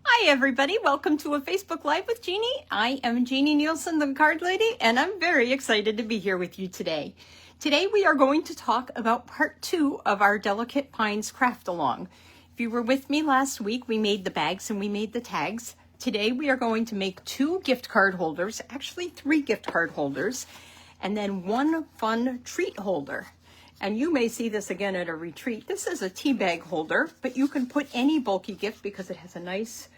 Hi everybody, welcome to a Facebook Live with Jeannie. I am Jeannie Nielsen, the card lady, and I'm very excited to be here with you today. Today we are going to talk about part 2 of our Delicate Pines craft along. If you were with me last week, we made the bags and we made the tags. Today we are going to make 2 gift card holders, actually 3 gift card holders, and then 1 fun treat holder. And you may see this again at a retreat. This is a tea bag holder, but you can put any bulky gift because it has a nice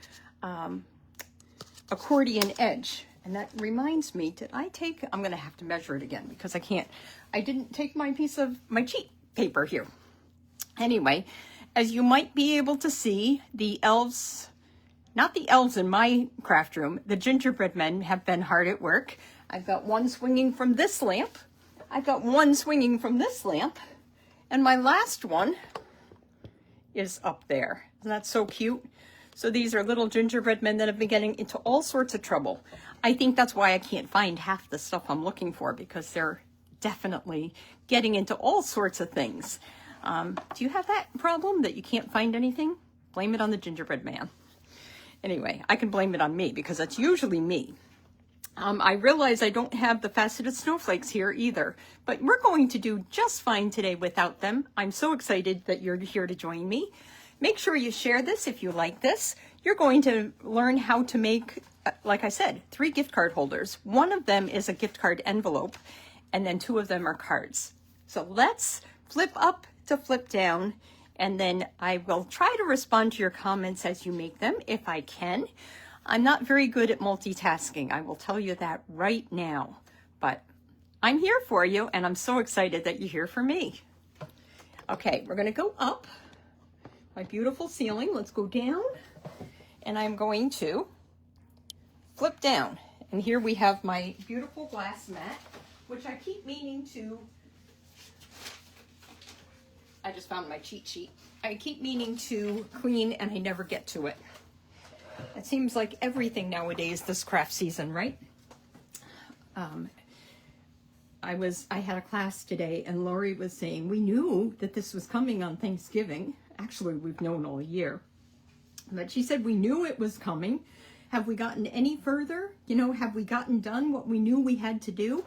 accordion edge. And that reminds me, I'm going to have to measure it again because I didn't take my piece of my cheat paper here. Anyway, as you might be able to see, the elves, not the elves in my craft room, the gingerbread men have been hard at work. I've got one swinging from this lamp. I've got one swinging from this lamp. And my last one is up there. Isn't that so cute? So these are little gingerbread men that have been getting into all sorts of trouble. I think that's why I can't find half the stuff I'm looking for, because they're definitely getting into all sorts of things. Do you have that problem that you can't find anything? Blame it on the gingerbread man. Anyway, I can blame it on me because that's usually me. I realize I don't have the faceted snowflakes here either, but we're going to do just fine today without them. I'm so excited that you're here to join me. Make sure you share this if you like this. You're going to learn how to make, like I said, 3 gift card holders. One of them is a gift card envelope, and then 2 of them are cards. So let's flip up to flip down, and then I will try to respond to your comments as you make them if I can. I'm not very good at multitasking, I will tell you that right now, but I'm here for you, and I'm so excited that you're here for me. Okay, we're gonna go up my beautiful ceiling. Let's go down, and I'm going to flip down. And here we have my beautiful glass mat, which I keep meaning to, I just found my cheat sheet. I keep meaning to clean, and I never get to it. It seems like everything nowadays this craft season, right? I had a class today, and Lori was saying we knew that this was coming on Thanksgiving. Actually, we've known all year, but she said we knew it was coming. Have we gotten any further? You know, have we gotten done what we knew we had to do?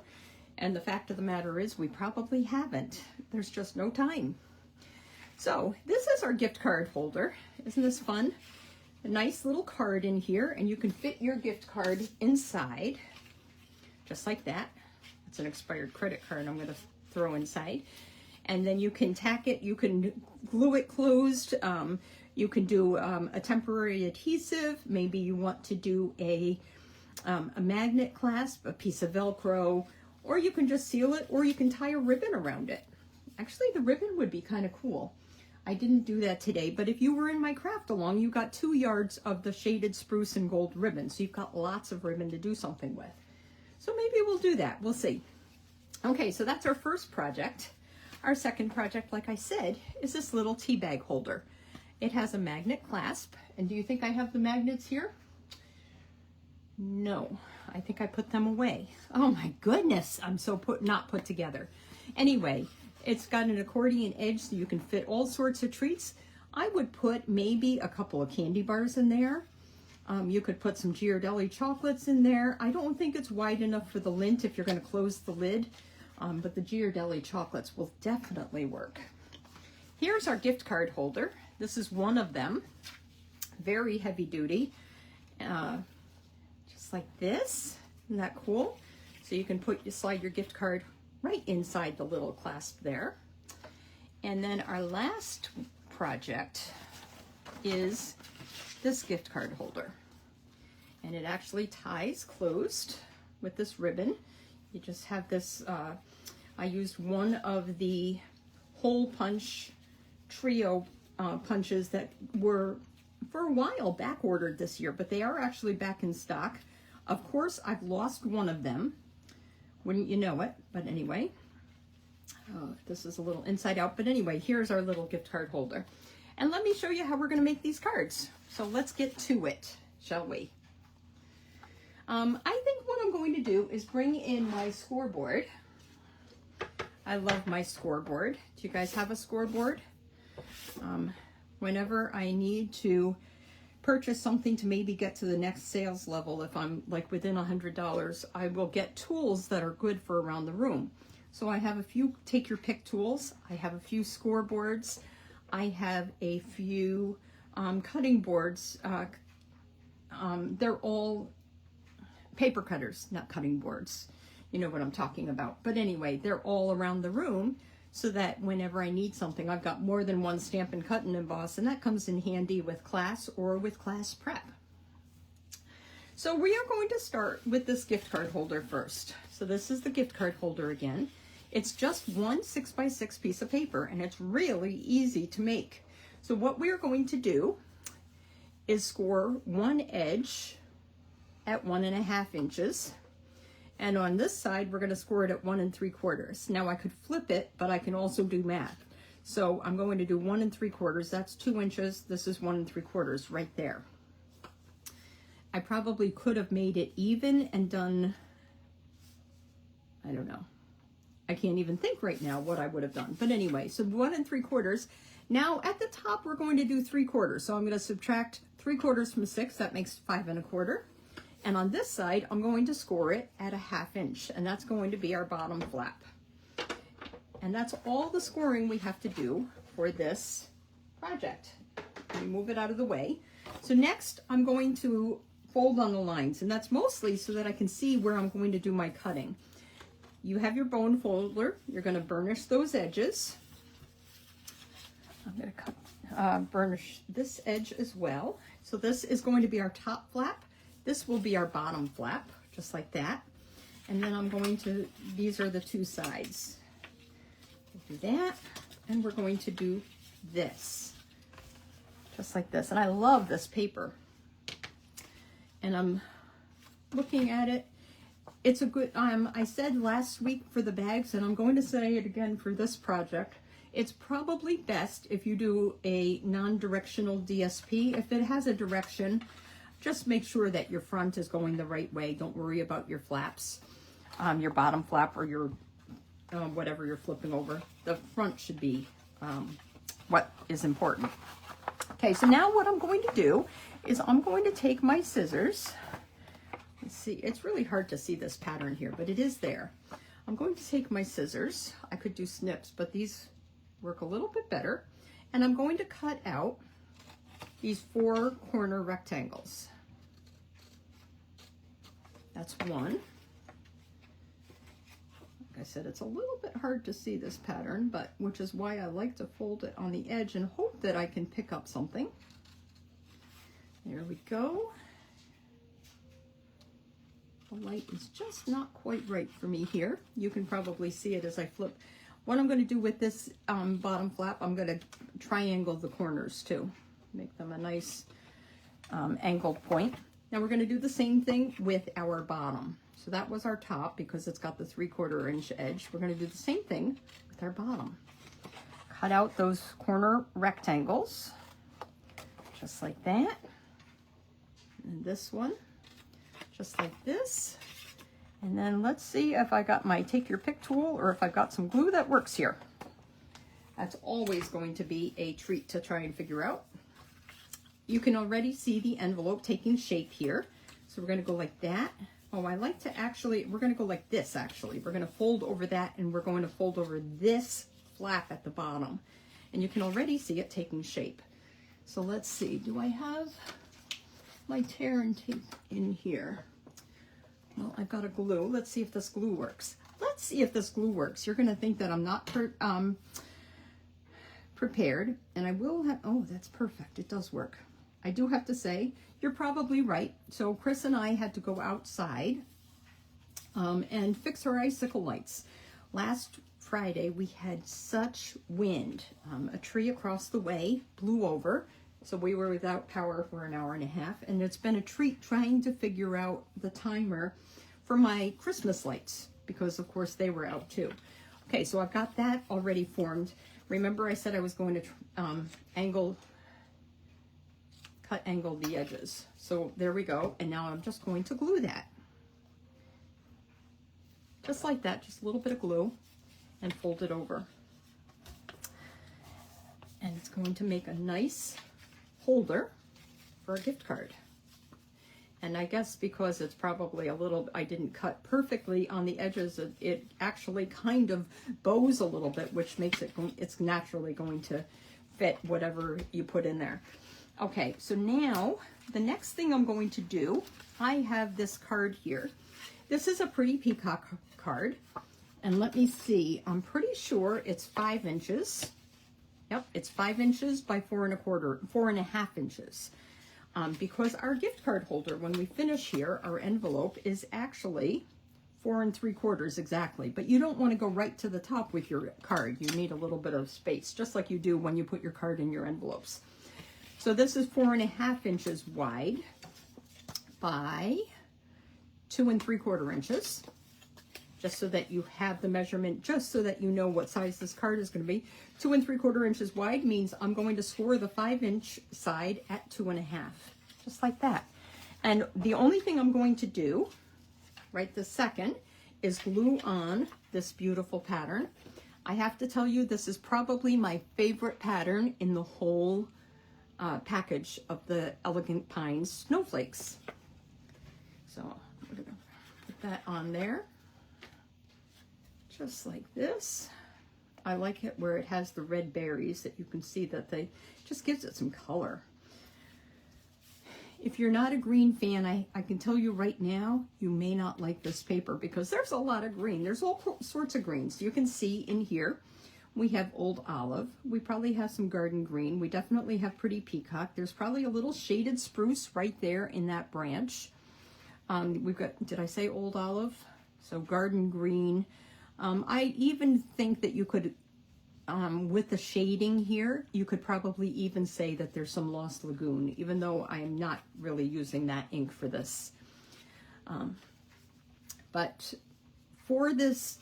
And the fact of the matter is we probably haven't. There's just no time. So this is our gift card holder. Isn't this fun? A nice little card in here, and you can fit your gift card inside, just like that. It's an expired credit card I'm going to throw inside. And then you can tack it, you can glue it closed, you can do a temporary adhesive. Maybe you want to do a magnet clasp, a piece of Velcro, or you can just seal it, or you can tie a ribbon around it. Actually, the ribbon would be kind of cool. I didn't do that today, but if you were in my craft along, you got 2 yards of the shaded spruce and gold ribbon, so you've got lots of ribbon to do something with. So maybe we'll do that. We'll see. Okay, so that's our first project. Our second project, like I said, is this little tea bag holder. It has a magnet clasp, and do you think I have the magnets here? No, I think I put them away. Oh my goodness, I'm so not put together. Anyway, it's got an accordion edge so you can fit all sorts of treats. I would put maybe a couple of candy bars in there. You could put some Giardhelli chocolates in there. I don't think it's wide enough for the lint if you're going to close the lid, but the Giardhelli chocolates will definitely work. Here's our gift card holder. This is one of them. Very heavy duty. Just like this. Isn't that cool? So you can slide your gift card right inside the little clasp there. And then our last project is this gift card holder. And it actually ties closed with this ribbon. You just have this, I used one of the hole punch trio punches that were for a while back ordered this year, but they are actually back in stock. Of course, I've lost one of them. Wouldn't you know it? But anyway, this is a little inside out. But anyway, here's our little gift card holder. And let me show you how we're going to make these cards. So let's get to it, shall we? I think what I'm going to do is bring in my scoreboard. I love my scoreboard. Do you guys have a scoreboard? Whenever I need to purchase something to maybe get to the next sales level, if I'm like within $100, I will get tools that are good for around the room. So I have a few take your pick tools. I have a few scoreboards. I have a few cutting boards. They're all paper cutters, not cutting boards. You know what I'm talking about. But anyway, they're all around the room so that whenever I need something, I've got more than one Stampin' Cut and Emboss, and that comes in handy with class or with class prep. So we are going to start with this gift card holder first. So this is the gift card holder again. It's just one 6x6 piece of paper, and it's really easy to make. So what we're going to do is score one edge at 1.5 inches. And on this side, we're going to score it at 1 3/4. Now I could flip it, but I can also do math. So I'm going to do 1 3/4. That's 2 inches. This is 1 3/4 right there. I probably could have made it even and done, I don't know. I can't even think right now what I would have done. But anyway, so 1 3/4. Now at the top, we're going to do 3/4. So I'm going to subtract 3/4 from 6. That makes 5 1/4. And on this side, I'm going to score it at 1/2 inch, and that's going to be our bottom flap. And that's all the scoring we have to do for this project. Let me move it out of the way. So next, I'm going to fold on the lines, and that's mostly so that I can see where I'm going to do my cutting. You have your bone folder. You're going to burnish those edges. I'm going to burnish this edge as well. So this is going to be our top flap. This will be our bottom flap, just like that. And then I'm going to, these are the two sides. We'll do that, and we're going to do this, just like this. And I love this paper. And I'm looking at it. It's a good, I said last week for the bags, and I'm going to say it again for this project. It's probably best if you do a non-directional DSP. If it has a direction, just make sure that your front is going the right way. Don't worry about your flaps, your bottom flap or your whatever you're flipping over. The front should be what is important. Okay, so now what I'm going to do is I'm going to take my scissors. Let's see, it's really hard to see this pattern here, but it is there. I'm going to take my scissors. I could do snips, but these work a little bit better. And I'm going to cut out these 4 corner rectangles. That's one. Like I said, it's a little bit hard to see this pattern, but which is why I like to fold it on the edge and hope that I can pick up something. There we go. The light is just not quite right for me here. You can probably see it as I flip. What I'm going to do with this bottom flap, I'm going to triangle the corners too. Make them a nice angled point. Now we're going to do the same thing with our bottom. So that was our top because it's got the 3/4 inch edge. We're going to do the same thing with our bottom. Cut out those corner rectangles, just like that. And this one, just like this. And then let's see if I got my take your pick tool or if I've got some glue that works here. That's always going to be a treat to try and figure out. You can already see the envelope taking shape here. So we're going to go like that. Oh, I like to actually, we're going to go like this actually. We're going to fold over that, and we're going to fold over this flap at the bottom. And you can already see it taking shape. So let's see, do I have my tear and tape in here? Well, I've got a glue. Let's see if this glue works. Let's see if this glue works. You're going to think that I'm not prepared, and I will have, oh, that's perfect. It does work. I do have to say, you're probably right. So Chris and I had to go outside and fix our icicle lights. Last Friday, we had such wind. A tree across the way blew over, so we were without power for an hour and a half, and it's been a treat trying to figure out the timer for my Christmas lights, because of course they were out too. Okay, so I've got that already formed. Remember I said I was going to cut angle the edges. So there we go, and now I'm just going to glue that. Just like that, just a little bit of glue, and fold it over. And it's going to make a nice holder for a gift card. And I guess because it's probably a little, I didn't cut perfectly on the edges, it actually kind of bows a little bit, which makes it, it's naturally going to fit whatever you put in there. Okay, so now the next thing I'm going to do, I have this card here. This is a pretty peacock card. And let me see, I'm pretty sure it's 5 inches. Yep, it's 5 inches by 4.25 inches. Because our gift card holder, when we finish here, our envelope is actually 4 3/4 exactly. But you don't want to go right to the top with your card. You need a little bit of space, just like you do when you put your card in your envelopes. So this is 4.5 inches wide by 2 3/4 inches. Just so that you have the measurement, just so that you know what size this card is going to be. 2 3/4 inches wide means I'm going to score the 5-inch side at 2.5, just like that. And the only thing I'm going to do right this second is glue on this beautiful pattern. I have to tell you, this is probably my favorite pattern in the whole package of the Elegant Pines snowflakes. So I'm going to put that on there. Just like this. I like it where it has the red berries that you can see that they just gives it some color. If you're not a green fan, I can tell you right now, you may not like this paper because there's a lot of green. There's all sorts of greens. You can see in here, we have old olive. We probably have some garden green. We definitely have pretty peacock. There's probably a little shaded spruce right there in that branch. We've got, did I say old olive? So garden green. I even think that you could, with the shading here, you could probably even say that there's some Lost Lagoon, even though I am not really using that ink for this. But for this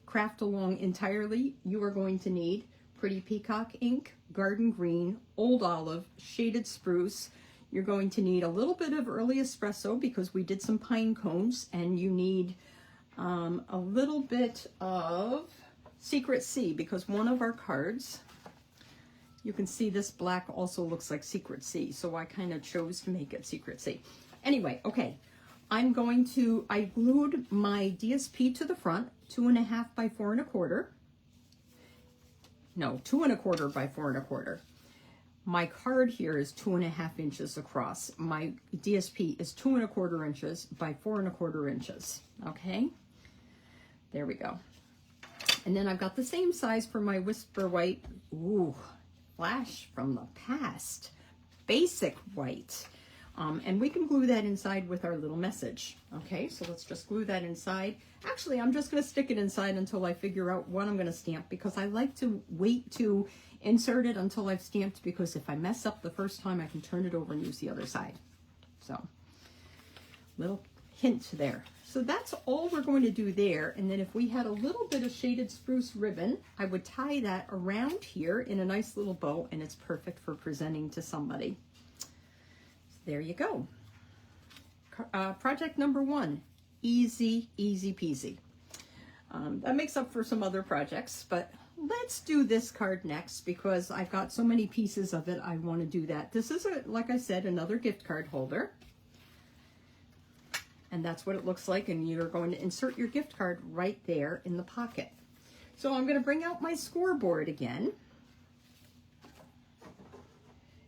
craft along entirely, you are going to need pretty peacock ink, garden green, old olive, shaded spruce. You're going to need a little bit of early espresso because we did some pine cones, and you need a little bit of Secret Sea because one of our cards, you can see this black also looks like Secret Sea, so I kind of chose to make it Secret Sea. Anyway, okay, I glued my DSP to the front, 2.5 by 4 1/4. No, 2 1/4 by 4 1/4. My card here is 2.5 inches across. My DSP is 2 1/4 inches by 4 1/4 inches. Okay, there we go. And then I've got the same size for my Whisper White. Ooh, flash from the past. Basic white. And we can glue that inside with our little message. Okay, so let's just glue that inside. Actually, I'm just going to stick it inside until I figure out what I'm going to stamp, because I like to wait to insert it until I've stamped, because if I mess up the first time, I can turn it over and use the other side. So, little hint there. So that's all we're going to do there. And then if we had a little bit of shaded spruce ribbon, I would tie that around here in a nice little bow, and it's perfect for presenting to somebody. There you go. Project number 1, easy, easy peasy. That makes up for some other projects, but let's do this card next because I've got so many pieces of it. I want to do that. This is, like I said, another gift card holder. And that's what it looks like, and you're going to insert your gift card right there in the pocket. So I'm going to bring out my scoreboard again.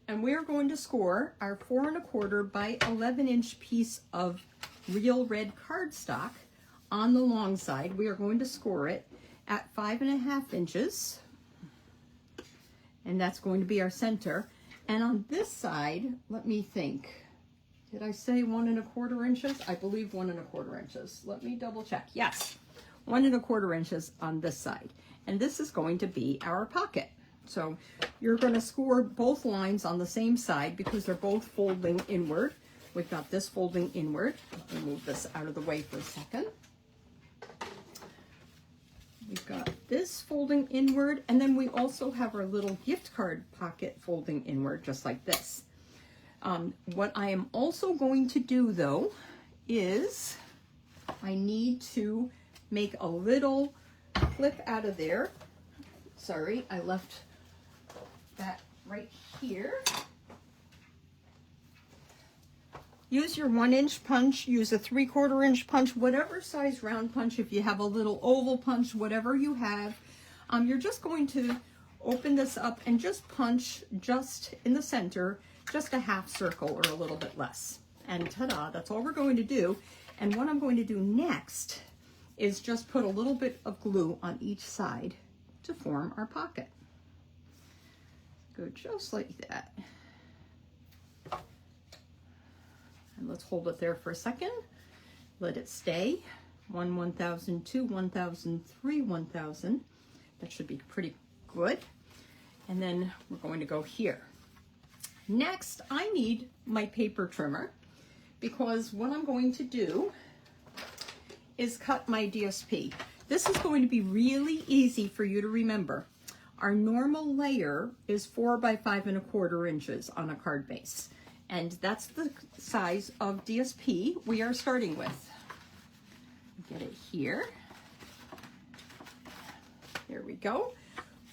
And we're going to score our 4 1/4 by 11-inch piece of real red cardstock on the long side. We are going to score it at 5.5 inches. And that's going to be our center. And on this side, let me think. Did I say 1 1/4 inches? I believe 1 1/4 inches. Let me double check. Yes, 1 1/4 inches on this side. And this is going to be our pocket. So you're going to score both lines on the same side because they're both folding inward. We've got this folding inward. Let me move this out of the way for a second. We've got this folding inward, and then we also have our little gift card pocket folding inward, just like this. What I am also going to do, though, is I need to make a little clip out of there. Sorry, I left that right here. use your 1-inch punch, use a 3/4 inch punch, whatever size round punch. If you have a little oval punch, whatever you have, you're just going to open this up and just punch just in the center, just a half circle or a little bit less. And ta-da, that's all we're going to do. And what I'm going to do next is just put a little bit of glue on each side to form our pocket. Go just like that. And let's hold it there for a second. Let it stay. 1, 1,000, 2, 1,000, 3, 1,000. That should be pretty good. And then we're going to go here. Next, I need my paper trimmer, because what I'm going to do is cut my DSP. This is going to be really easy for you to remember. Our normal layer is 4 by 5 1/4 inches on a card base. And that's the size of DSP we are starting with. Get it here. There we go.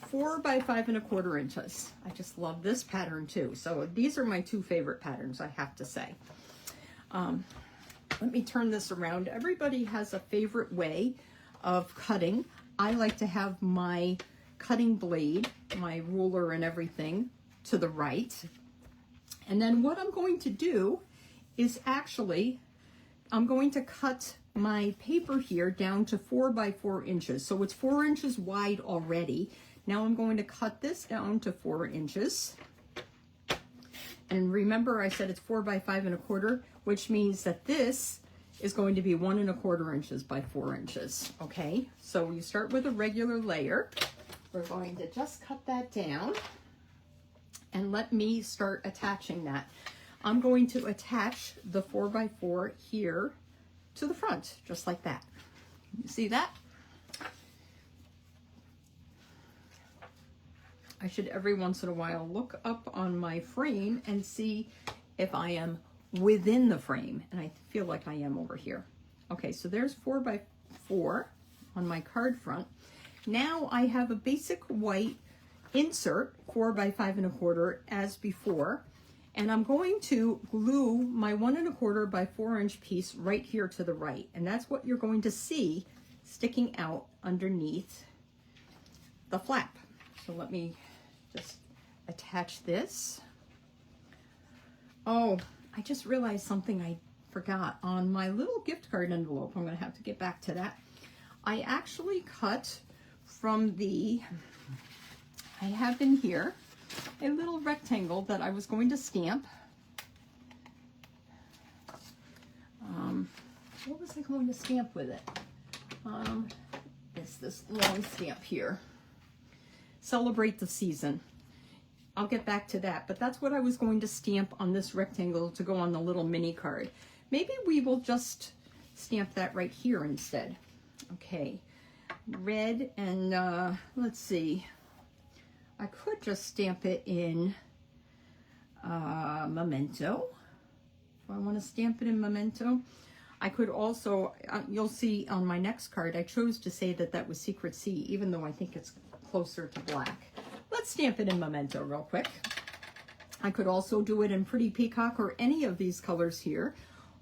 4 by 5 1/4 inches. I just love this pattern too. So these are my two favorite patterns, I have to say. Let me turn this around. Everybody has a favorite way of cutting. I like to have my cutting blade, my ruler and everything, to the right. And then what I'm going to do is actually, I'm going to cut my paper here down to 4 by 4 inches. So it's 4 inches wide already. Now I'm going to cut this down to 4 inches. And remember I said it's 4 by 5 1/4, which means that this is going to be 1 1/4 inches by 4 inches. Okay, so you start with a regular layer. We're going to just cut that down. And let me start attaching that. I'm going to attach the 4 by 4 here to the front, just like that. You see that? I should every once in a while look up on my frame and see if I am within the frame. And I feel like I am over here. Okay, so there's 4 by 4 on my card front. Now I have a basic white insert, 4 by 5 1/4 as before, and I'm going to glue my 1 1/4 by 4 inch piece right here to the right, and that's what you're going to see sticking out underneath the flap. So let me just attach this. Oh, I just realized something I forgot on my little gift card envelope. I'm going to have to get back to that. I actually cut from the, I have in here a little rectangle that I was going to stamp. What was I going to stamp with it? It's this long stamp here. Celebrate the season. I'll get back to that, but that's what I was going to stamp on this rectangle to go on the little mini card. Maybe we will just stamp that right here instead. Okay, red and let's see. I could just stamp it in Memento. If I want to stamp it in Memento. I could also, you'll see on my next card, I chose to say that that was Secret C, even though I think it's closer to black. Let's stamp it in Memento real quick. I could also do it in Pretty Peacock or any of these colors here.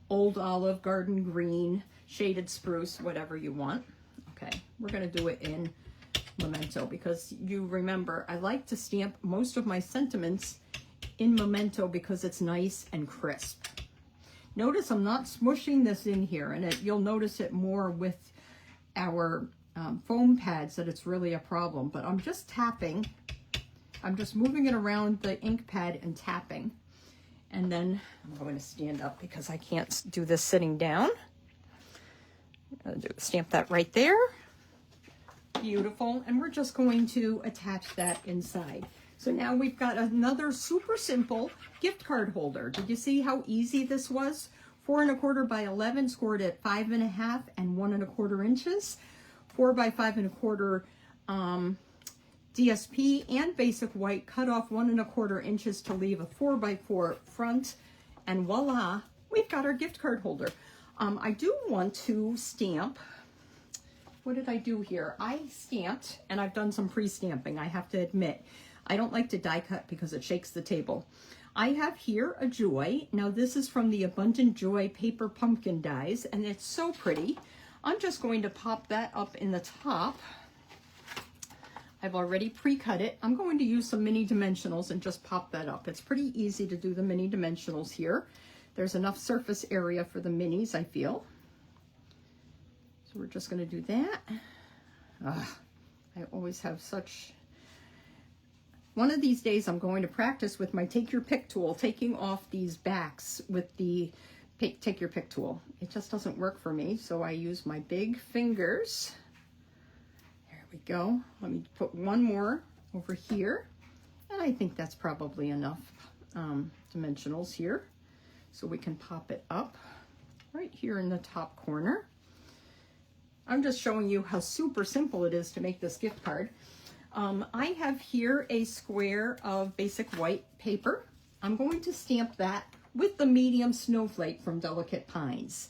Old Olive, Garden Green, Shaded Spruce, whatever you want. Okay, we're going to do it in Memento because you remember I like to stamp most of my sentiments in Memento because it's nice and crisp. Notice I'm not smushing this in here, and you'll notice it more with our foam pads that it's really a problem, but I'm just tapping. I'm just moving it around the ink pad and tapping. And then I'm going to stand up because I can't do this sitting down. Stamp that right there. Beautiful. And we're just going to attach that inside. So now we've got another super simple gift card holder. Did you see how easy this was? 4 1/4 by 11 scored at 5 1/2 and 1 1/4 inches. 4 by 5 1/4 DSP and basic white, cut off 1 1/4 inches to leave a 4 by 4 front, and voila, we've got our gift card holder. I do want to stamp. What did I do here? I stamped, and I've done some pre-stamping, I have to admit. I don't like to die cut because it shakes the table. I have here a Joy. Now this is from the Abundant Joy Paper Pumpkin Dies, and it's so pretty. I'm just going to pop that up in the top. I've already pre-cut it. I'm going to use some mini dimensionals and just pop that up. It's pretty easy to do the mini dimensionals here. There's enough surface area for the minis, I feel. So we're just going to do that. I always have such... One of these days I'm going to practice with my Take Your Pick tool, taking off these backs with the Take Your Pick tool. It just doesn't work for me, so I use my big fingers. There we go. Let me put one more over here, and I think that's probably enough dimensionals here, so we can pop it up right here in the top corner. I'm just showing you how super simple it is to make this gift card. I have here a square of basic white paper. I'm going to stamp that with the medium snowflake from Delicate Pines.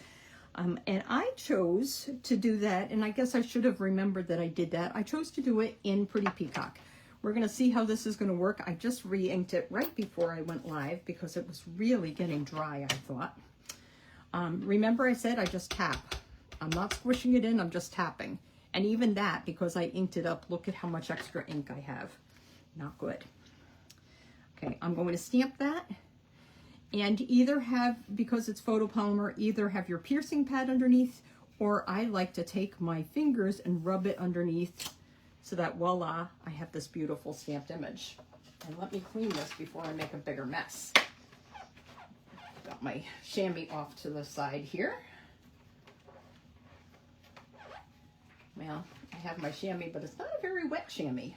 And I chose to do that, and I guess I should have remembered that I did that. I chose to do it in Pretty Peacock. We're going to see how this is going to work. I just re-inked it right before I went live because it was really getting dry, I thought. Remember I said I just tap. I'm not squishing it in, I'm just tapping. And even that, because I inked it up, look at how much extra ink I have. Not good. Okay, I'm going to stamp that. And either have, because it's photopolymer, either have your piercing pad underneath, or I like to take my fingers and rub it underneath so that voila, I have this beautiful stamped image. And let me clean this before I make a bigger mess. Got my chamois off to the side here. Well, I have my chamois, but it's not a very wet chamois.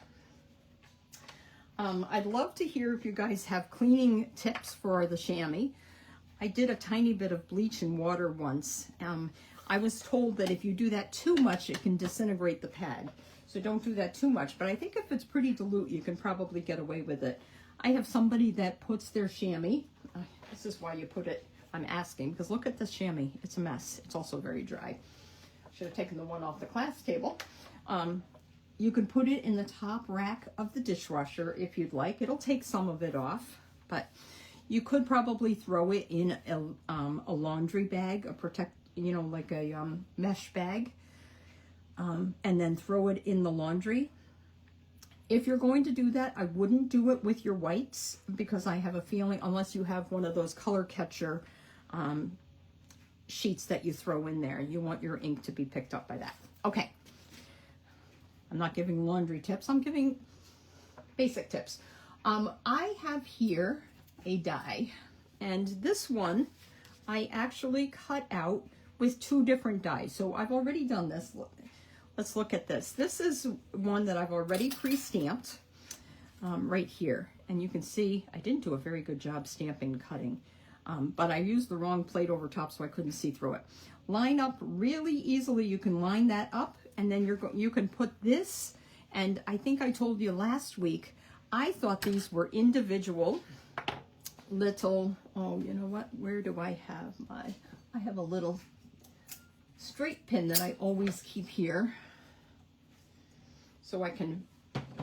I'd love to hear if you guys have cleaning tips for the chamois. I did a tiny bit of bleach and water once. I was told that if you do that too much, it can disintegrate the pad. So don't do that too much. But I think if it's pretty dilute, you can probably get away with it. I have somebody that puts their chamois. This is why you put it, I'm asking, because look at this chamois. It's a mess. It's also very dry. Should have taken the one off the class table. You can put it in the top rack of the dishwasher if you'd like. It'll take some of it off, but you could probably throw it in a laundry bag, like a mesh bag, and then throw it in the laundry. If you're going to do that, I wouldn't do it with your whites because I have a feeling, unless you have one of those color catcher sheets that you throw in there, you want your ink to be picked up by that. Okay. I'm not giving laundry tips. I'm giving basic tips. I have here a die, and this one I actually cut out with two different dies. So I've already done this. Let's look at this. This is one that I've already pre-stamped right here. And you can see I didn't do a very good job stamping and cutting. But I used the wrong plate over top, so I couldn't see through it. Line up really easily. You can line that up, and then you can put this, and I think I told you last week, I thought these were individual little, oh, you know what? Where do I have I have a little straight pin that I always keep here, so I can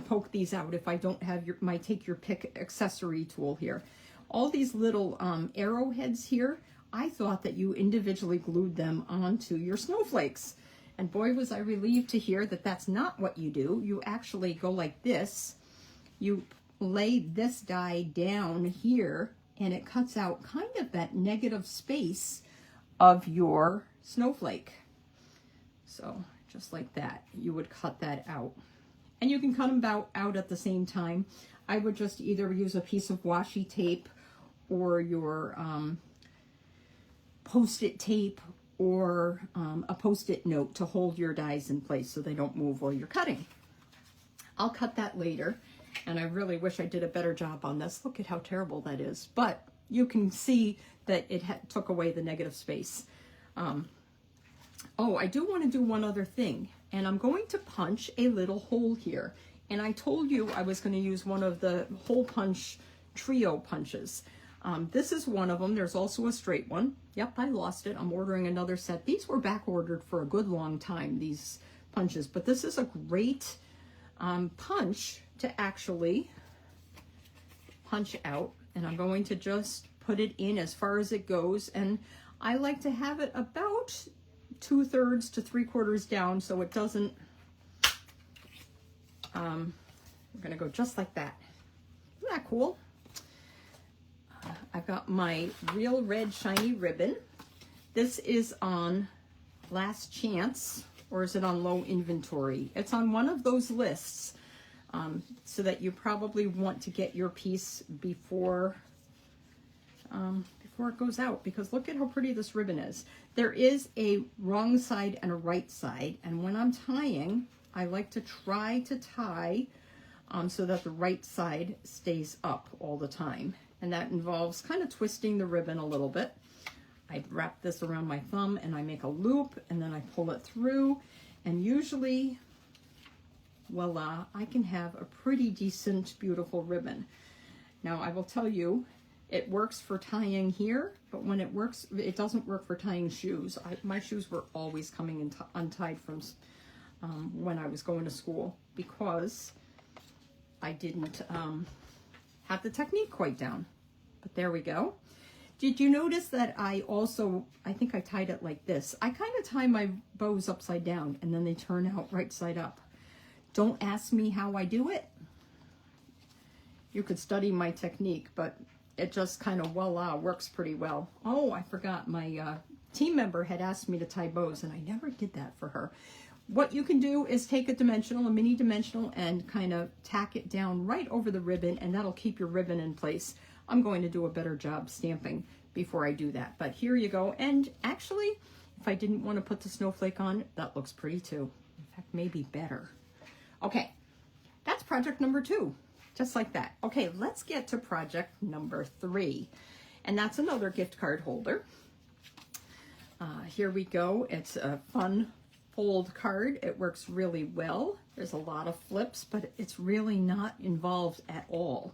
poke these out if I don't have my Take Your Pick accessory tool here. All these little arrowheads here, I thought that you individually glued them onto your snowflakes. And boy, was I relieved to hear that that's not what you do. You actually go like this. You lay this die down here, and it cuts out kind of that negative space of your snowflake. So just like that, you would cut that out. And you can cut them out at the same time. I would just either use a piece of washi tape or your Post-it tape or a Post-it note to hold your dies in place so they don't move while you're cutting. I'll cut that later, and I really wish I did a better job on this. Look at how terrible that is. But you can see that it took away the negative space. Oh, I do want to do one other thing, and I'm going to punch a little hole here. And I told you I was going to use one of the hole punch trio punches. This is one of them. There's also a straight one. Yep, I lost it. I'm ordering another set. These were back ordered for a good long time, these punches. But this is a great punch to actually punch out and I'm going to just put it in as far as it goes, and I like to have it about 2/3 to 3/4 down so it doesn't, we're gonna go just like that. Isn't that cool? I've got my real red shiny ribbon. This is on last chance, or is it on low inventory? It's on one of those lists, so that you probably want to get your piece before it goes out, because look at how pretty this ribbon is. There is a wrong side and a right side, and when I'm tying, I like to try to tie so that the right side stays up all the time, and that involves kind of twisting the ribbon a little bit. I wrap this around my thumb and I make a loop, and then I pull it through, and usually, voila, I can have a pretty decent, beautiful ribbon. Now, I will tell you, it works for tying here, but when it works, it doesn't work for tying shoes. My shoes were always coming untied from when I was going to school, because I didn't have the technique quite down. But there we go. Did you notice that I think I tied it like this? I kind of tie my bows upside down, and then they turn out right side up. Don't ask me how I do it. You could study my technique, but it just kind of, voila, works pretty well. Oh, I forgot, my team member had asked me to tie bows, and I never did that for her. What you can do is take a mini dimensional, and kind of tack it down right over the ribbon, and that'll keep your ribbon in place. I'm going to do a better job stamping before I do that, but here you go. And actually, if I didn't want to put the snowflake on, that looks pretty too. In fact, maybe better. Okay, that's project number 2, just like that. Okay, let's get to project number 3, and that's another gift card holder. Here we go. It's a fun fold card. It works really well. There's a lot of flips, but it's really not involved at all.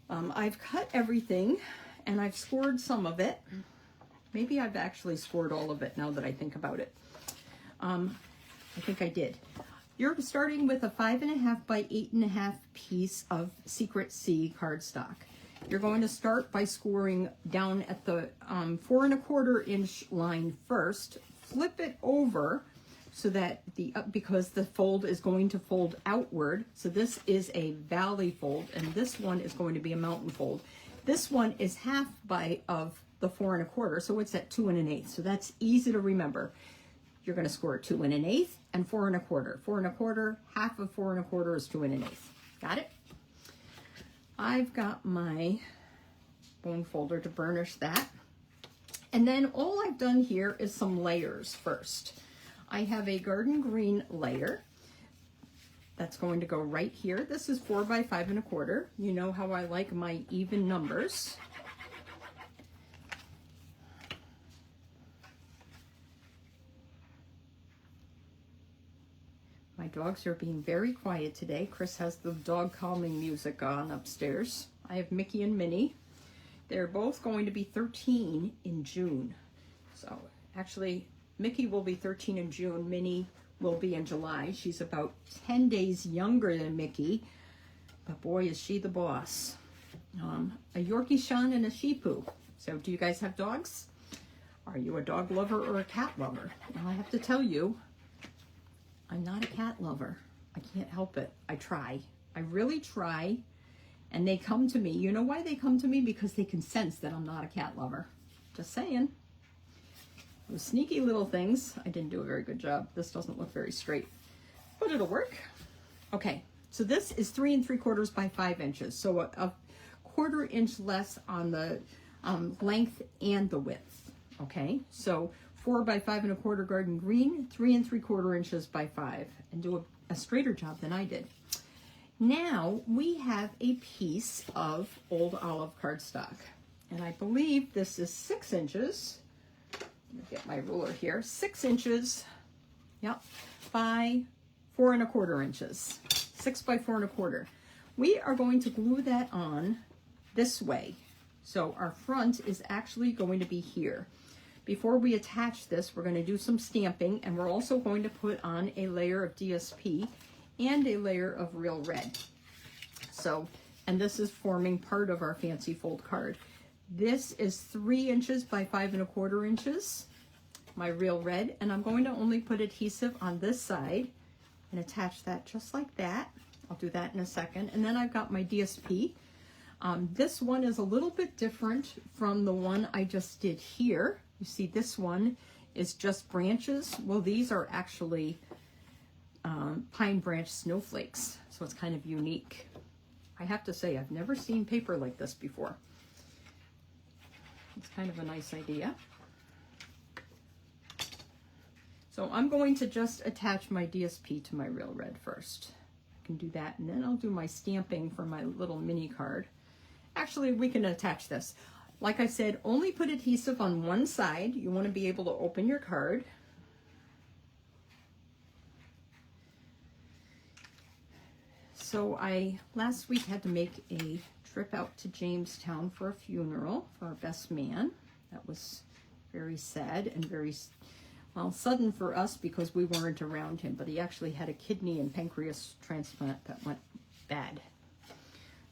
I've cut everything, and I've scored some of it. Maybe I've actually scored all of it now that I think about it. I think I did. You're starting with a 5.5 by 8.5 piece of Secret C cardstock. You're going to start by scoring down at the 4.25 inch line first. Flip it over so that because the fold is going to fold outward. So this is a valley fold, and this one is going to be a mountain fold. This one is half of the 4.25, so it's at 2 1/8. So that's easy to remember. You're going to score 2 1/8 and 4.25. 4.25, half of 4.25 is 2 1/8. Got it? I've got my bone folder to burnish that. And then all I've done here is some layers first. I have a garden green layer that's going to go right here. This is 4 by 5.25. You know how I like my even numbers. My dogs are being very quiet today. Chris has the dog calming music on upstairs. I have Mickey and Minnie. They're both going to be 13 in June. So actually, Mickey will be 13 in June. Minnie will be in July. She's about 10 days younger than Mickey, but boy, is she the boss. A Yorkie Shun and a Shih Tzu. So do you guys have dogs? Are you a dog lover or a cat lover? Well, I have to tell you, I'm not a cat lover. I can't help it. I try. I really try. And they come to me. You know why they come to me? Because they can sense that I'm not a cat lover. Just saying. Those sneaky little things. I didn't do a very good job. This doesn't look very straight, but it'll work. Okay, so this is 3 3/4 by 5 inches. So a 1/4 inch less on the length and the width. Okay, so 4 by 5.25 garden green, 3 3/4 inches by 5, and do a straighter job than I did. Now we have a piece of old olive cardstock, and I believe this is 6 inches. Let me get my ruler here. 6 inches, yep, by 4 1/4 inches. 6 by 4 1/4. We are going to glue that on this way. So our front is actually going to be here. Before we attach this, we're going to do some stamping, and we're also going to put on a layer of DSP and a layer of real red. So and this is forming part of our fancy fold card. This is 3 inches by 5 1/4 inches, my real red, and I'm going to only put adhesive on this side and attach that just like that. I'll do that in a second. And then I've got my DSP. This one is a little bit different from the one I just did here. You see, this one is just branches. Well, these are actually pine branch snowflakes, so it's kind of unique. I have to say, I've never seen paper like this before. It's kind of a nice idea. So I'm going to just attach my DSP to my real red first. I can do that, and then I'll do my stamping for my little mini card. Actually, we can attach this. Like I said, only put adhesive on one side. You want to be able to open your card. So I last week had to make a trip out to Jamestown for a funeral for our best man. That was very sad and very, well, sudden for us because we weren't around him, but he actually had a kidney and pancreas transplant that went bad.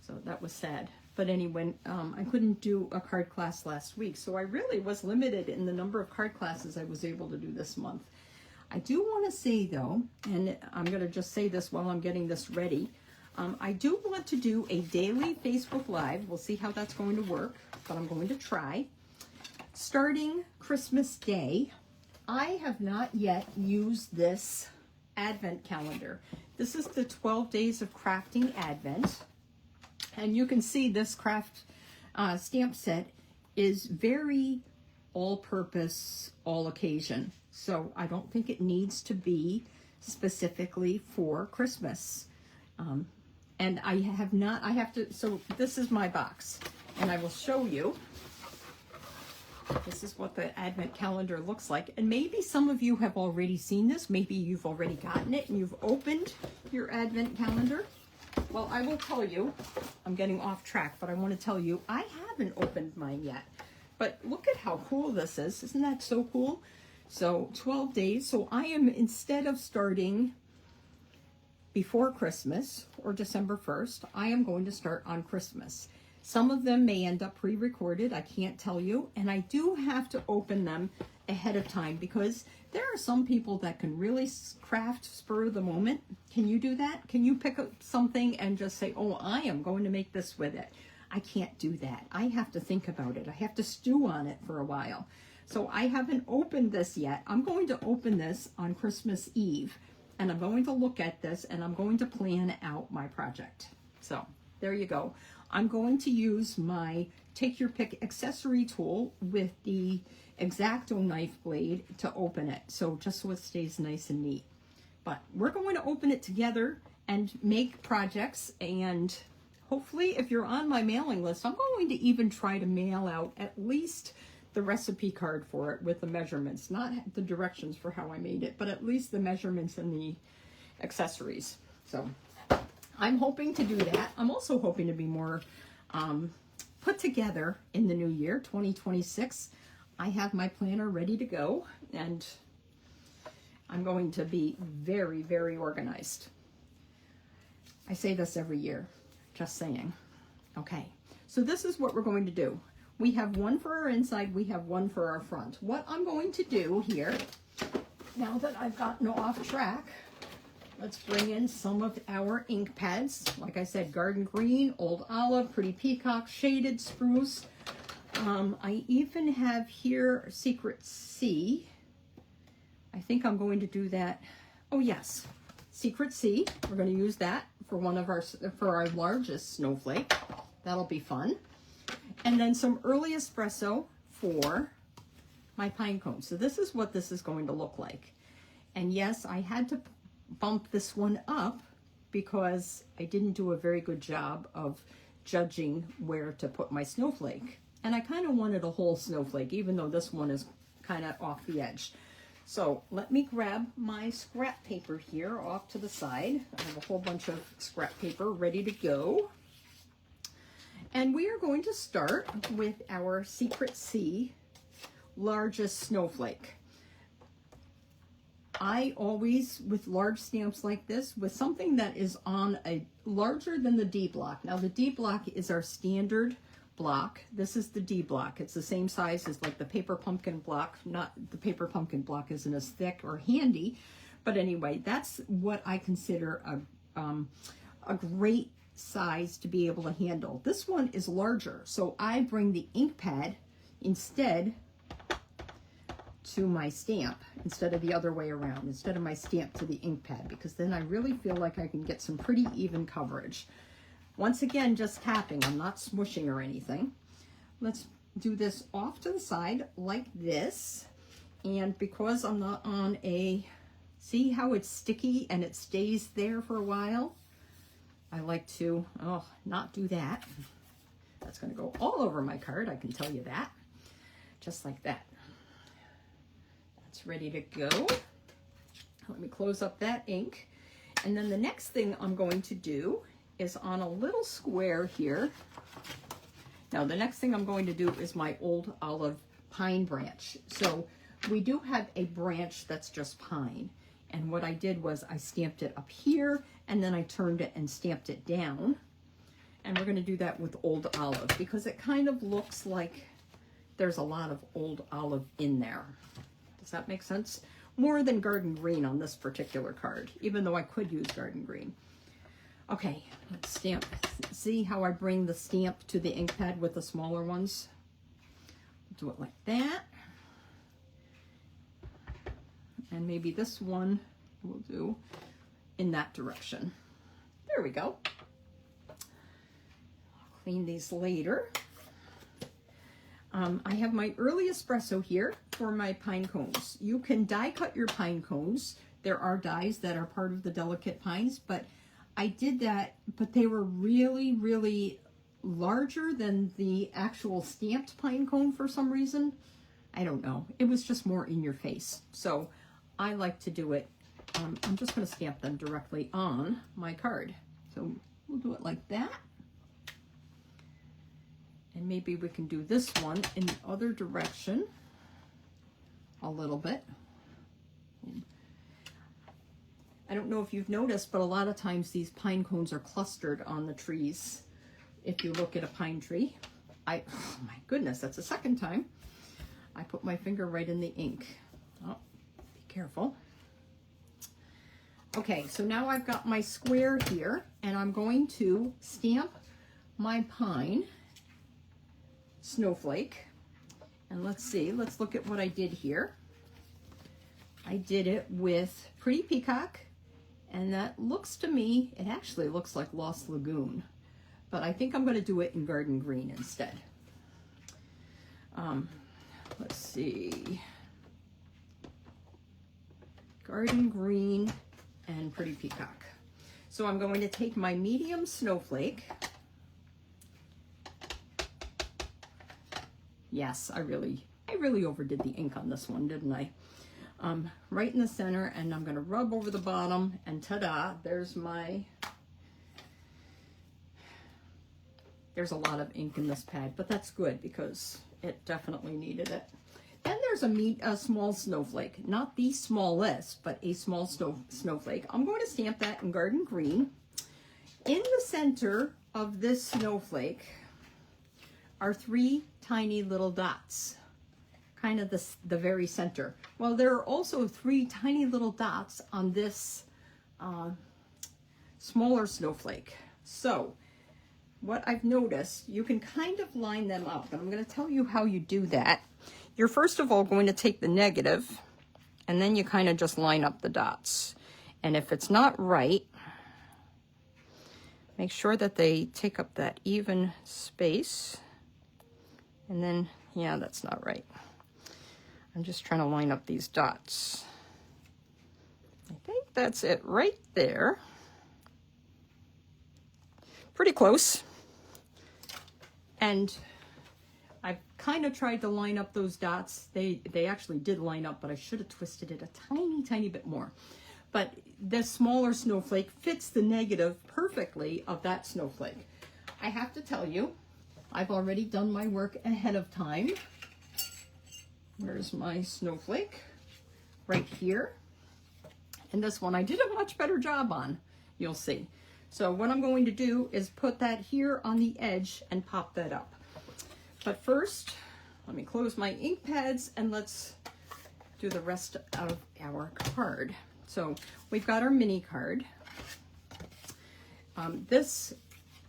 So that was sad. But anyway, I couldn't do a card class last week, so I really was limited in the number of card classes I was able to do this month. I do want to say though, and I'm going to just say this while I'm getting this ready, I do want to do a daily Facebook Live. We'll see how that's going to work, but I'm going to try. Starting Christmas Day, I have not yet used this Advent calendar. This is the 12 Days of Crafting Advent. And you can see this craft stamp set is very all-purpose, all-occasion. So I don't think it needs to be specifically for Christmas. And I have to, so this is my box. And I will show you. This is what the Advent calendar looks like. And maybe some of you have already seen this. Maybe you've already gotten it and you've opened your Advent calendar. Well, I will tell you, I'm getting off track, but I want to tell you, I haven't opened mine yet. But look at how cool this is. Isn't that so cool? So 12 days. So I am, instead of starting before Christmas or December 1st, I am going to start on Christmas. Some of them may end up pre-recorded. I can't tell you. And I do have to open them ahead of time because there are some people that can really craft spur of the moment. Can you do that? Can you pick up something and just say, oh, I am going to make this with it? I can't do that. I have to think about it. I have to stew on it for a while. So I haven't opened this yet. I'm going to open this on Christmas Eve, and I'm going to look at this and I'm going to plan out my project. So there you go. I'm going to use my take your pick accessory tool with the X-Acto knife blade to open it. So just so it stays nice and neat. But we're going to open it together and make projects, and hopefully if you're on my mailing list, I'm going to even try to mail out at least the recipe card for it with the measurements, not the directions for how I made it, but at least the measurements and the accessories. So I'm hoping to do that. I'm also hoping to be more put together in the new year, 2026. I have my planner ready to go, and I'm going to be very, very organized. I say this every year, just saying. Okay, so this is what we're going to do. We have one for our inside, we have one for our front. What I'm going to do here, now that I've gotten off track, let's bring in some of our ink pads. Like I said, Garden Green, Old Olive, Pretty Peacock, Shaded Spruce. I even have here Secret Sea. I think I'm going to do that. Oh yes, Secret Sea. We're going to use that for for our largest snowflake. That'll be fun. And then some early espresso for my pine cone. So this is what this is going to look like. And yes, I had to bump this one up because I didn't do a very good job of judging where to put my snowflake. And I kind of wanted a whole snowflake, even though this one is kind of off the edge. So let me grab my scrap paper here off to the side. I have a whole bunch of scrap paper ready to go. And we are going to start with our Secret Sea largest snowflake. I always, with large stamps like this, with something that is on a larger than the D block. Now the D block is our standard block. This is the D block. It's the same size as like the paper pumpkin block. Not the paper pumpkin block isn't as thick or handy, but anyway, that's what I consider a great size to be able to handle. This one is larger, so I bring the ink pad instead to my stamp instead of the other way around, instead of my stamp to the ink pad, because then I really feel like I can get some pretty even coverage. Once again, just tapping, I'm not smushing or anything. Let's do this off to the side like this. And because I'm not on a, see how it's sticky and it stays there for a while? I like to, not do that. That's gonna go all over my card, I can tell you that. Just like that. That's ready to go. Let me close up that ink. And then the next thing I'm going to do is on a little square here. Now the next thing I'm going to do is my old olive pine branch. So we do have a branch that's just pine. And what I did was I stamped it up here and then I turned it and stamped it down. And we're going to do that with old olive because it kind of looks like there's a lot of old olive in there. Does that make sense? More than garden green on this particular card, even though I could use garden green. Okay, let's stamp. See how I bring the stamp to the ink pad with the smaller ones? Do it like that. And maybe this one we'll do in that direction. There we go. I'll clean these later. I have my early espresso here for my pine cones. You can die cut your pine cones. There are dies that are part of the delicate pines, but I did that, but they were really, really larger than the actual stamped pine cone for some reason. I don't know. It was just more in your face. So I like to do it. I'm just going to stamp them directly on my card. So we'll do it like that. And maybe we can do this one in the other direction a little bit. I don't know if you've noticed, but a lot of times these pine cones are clustered on the trees. If you look at a pine tree, oh my goodness, that's the second time I put my finger right in the ink. Oh, be careful. Okay, so now I've got my square here and I'm going to stamp my pine snowflake. And let's see, let's look at what I did here. I did it with Pretty Peacock, and that looks to me, it actually looks like Lost Lagoon, but I think I'm going to do it in garden green instead. Let's see, garden green and Pretty Peacock. So I'm going to take my medium snowflake. Yes, I really overdid the ink on this one, didn't I? Right in the center, and I'm going to rub over the bottom, and ta-da, there's a lot of ink in this pad, but that's good because it definitely needed it. Then there's a small snowflake, not the smallest, but a small snowflake. I'm going to stamp that in garden green. In the center of this snowflake are 3 tiny little dots, kind of the very center. Well, there are also 3 tiny little dots on this smaller snowflake. So what I've noticed, you can kind of line them up, and I'm going to tell you how you do that. You're first of all going to take the negative, and then you kind of just line up the dots. And if it's not right, make sure that they take up that even space. And then, yeah, that's not right. I'm just trying to line up these dots. I think that's it right there. Pretty close. And I've kind of tried to line up those dots. They actually did line up, but I should have twisted it a tiny bit more. But the smaller snowflake fits the negative perfectly of that snowflake. I have to tell you, I've already done my work ahead of time. Where's my snowflake? Right here. And this one I did a much better job on, you'll see. So what I'm going to do is put that here on the edge and pop that up. But first, let me close my ink pads and let's do the rest of our card. So we've got our mini card. This,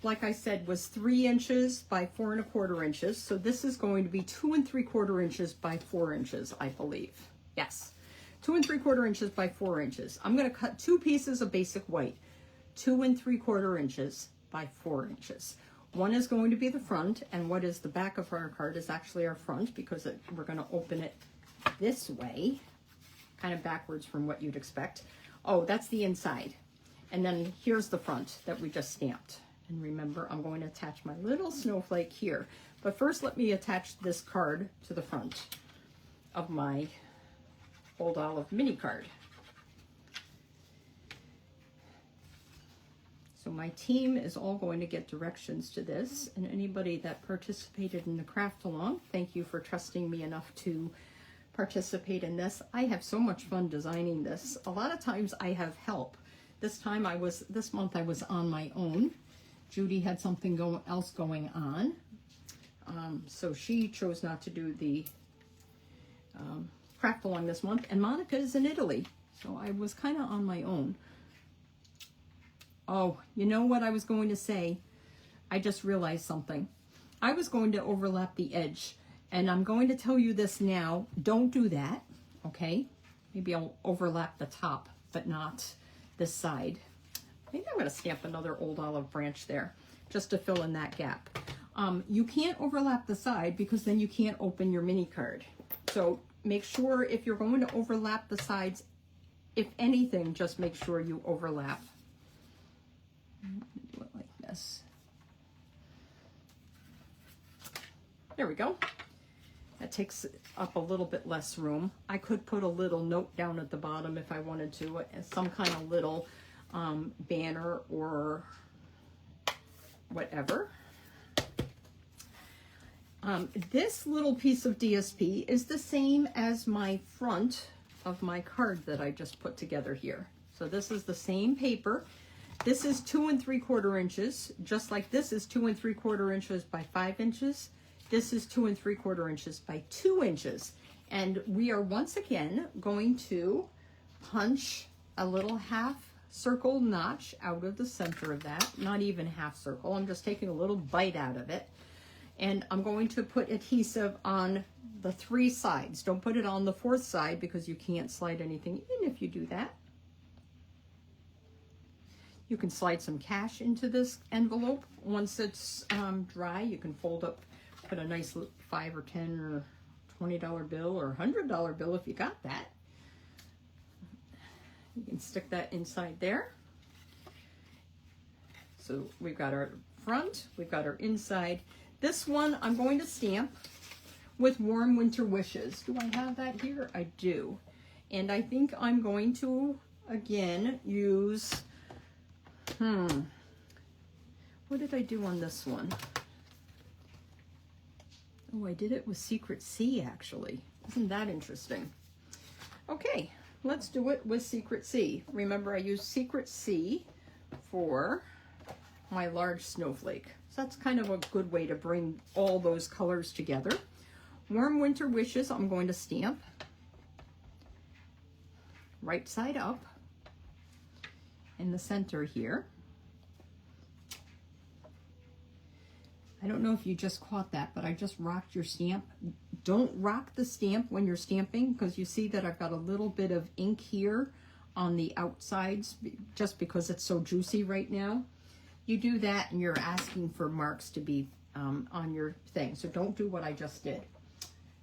like I said, was 3 inches by 4 1/4 inches. So this is going to be 2 3/4 inches by 4 inches, I believe. Yes, 2 3/4 inches by 4 inches. I'm going to cut 2 pieces of basic white, 2 3/4 inches by 4 inches. One is going to be the front, and what is the back of our card is actually our front, because we're going to open it this way, kind of backwards from what you'd expect. Oh, that's the inside. And then here's the front that we just stamped. And remember, I'm going to attach my little snowflake here. But first, let me attach this card to the front of my Old Olive mini card. So my team is all going to get directions to this, and anybody that participated in the craft along, thank you for trusting me enough to participate in this. I have so much fun designing this. A lot of times I have help. This month I was on my own. Judy had something else going on, so she chose not to do the craft along this month, and Monica is in Italy, so I was kind of on my own. Oh, you know what I was going to say? I just realized something. I was going to overlap the edge, and I'm going to tell you this now. Don't do that, okay? Maybe I'll overlap the top, but not this side. Maybe I'm going to stamp another Old Olive branch there, just to fill in that gap. You can't overlap the side, because then you can't open your mini card. So make sure if you're going to overlap the sides, if anything, just make sure you overlap. Do it like this. There we go. That takes up a little bit less room. I could put a little note down at the bottom if I wanted to, some kind of little banner or whatever. This little piece of DSP is the same as my front of my card that I just put together here. So this is the same paper. This is 2 3/4 inches, just like this is 2 3/4 inches by 5 inches. This is 2 3/4 inches by 2 inches. And we are once again going to punch a little half circle notch out of the center of that. Not even half circle, I'm just taking a little bite out of it. And I'm going to put adhesive on the 3 sides. Don't put it on the 4th side, because you can't slide anything in if you do that. You can slide some cash into this envelope. Once it's dry, you can fold up, put a nice $5 or $10 or $20 bill or $100 bill if you got that. You can stick that inside there. So we've got our front, we've got our inside. This one I'm going to stamp with Warm Winter Wishes. Do I have that here? I do. And I think I'm going to, again, use... What did I do on this one? Oh, I did it with Secret C, actually. Isn't that interesting? Okay, let's do it with Secret C. Remember, I used Secret C for my large snowflake. So that's kind of a good way to bring all those colors together. Warm Winter Wishes, I'm going to stamp right side up in the center here. I don't know if you just caught that, but I just rocked your stamp. Don't rock the stamp when you're stamping, because you see that I've got a little bit of ink here on the outsides, just because it's so juicy right now. You do that and you're asking for marks to be on your thing. So don't do what I just did.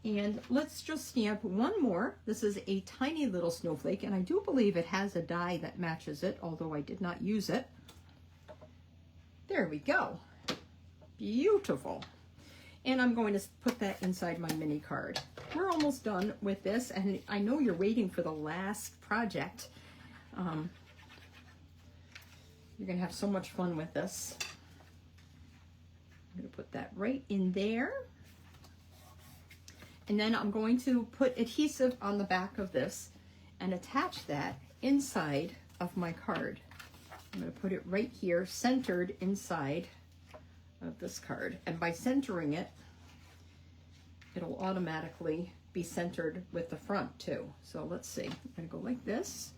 And let's just stamp one more. This is a tiny little snowflake, and I do believe it has a die that matches it, although I did not use it. There we go. Beautiful. And I'm going to put that inside my mini card. We're almost done with this, and I know you're waiting for the last project. You're going to have so much fun with this. I'm going to put that right in there. And then I'm going to put adhesive on the back of this and attach that inside of my card. I'm going to put it right here, centered inside of this card. And by centering it, it'll automatically be centered with the front too. So let's see. I'm going to go like this.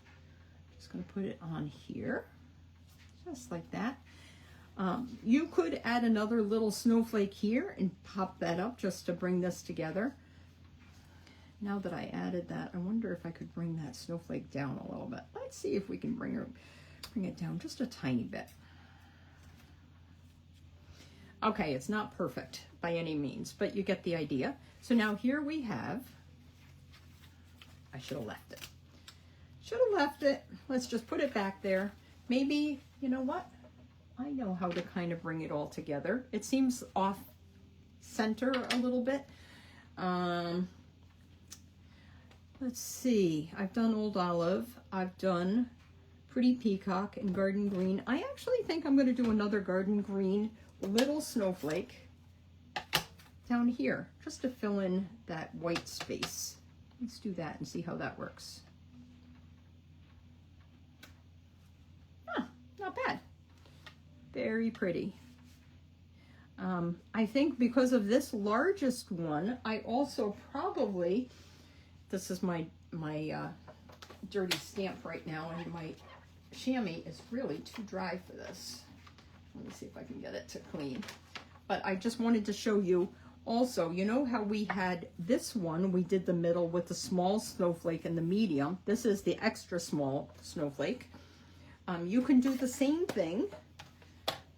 Just going to put it on here, just like that. You could add another little snowflake here and pop that up just to bring this together. Now that I added that, I wonder if I could bring that snowflake down a little bit. Let's see if we can bring it down just a tiny bit. Okay, it's not perfect by any means, but you get the idea. So now here we have, I should have left it. Should have left it. Let's just put it back there. Maybe, you know what? I know how to kind of bring it all together. It seems off center a little bit. Let's see. I've done Old Olive. I've done Pretty Peacock and Garden Green. I actually think I'm going to do another Garden Green little snowflake down here just to fill in that white space. Let's do that and see how that works. Not bad. Very pretty. I think because of this largest one, I also probably, this is my dirty stamp right now, and my chamois is really too dry for this. Let me see if I can get it to clean. But I just wanted to show you also, you know how we had this one, we did the middle with the small snowflake and the medium. This is the extra small snowflake. You can do the same thing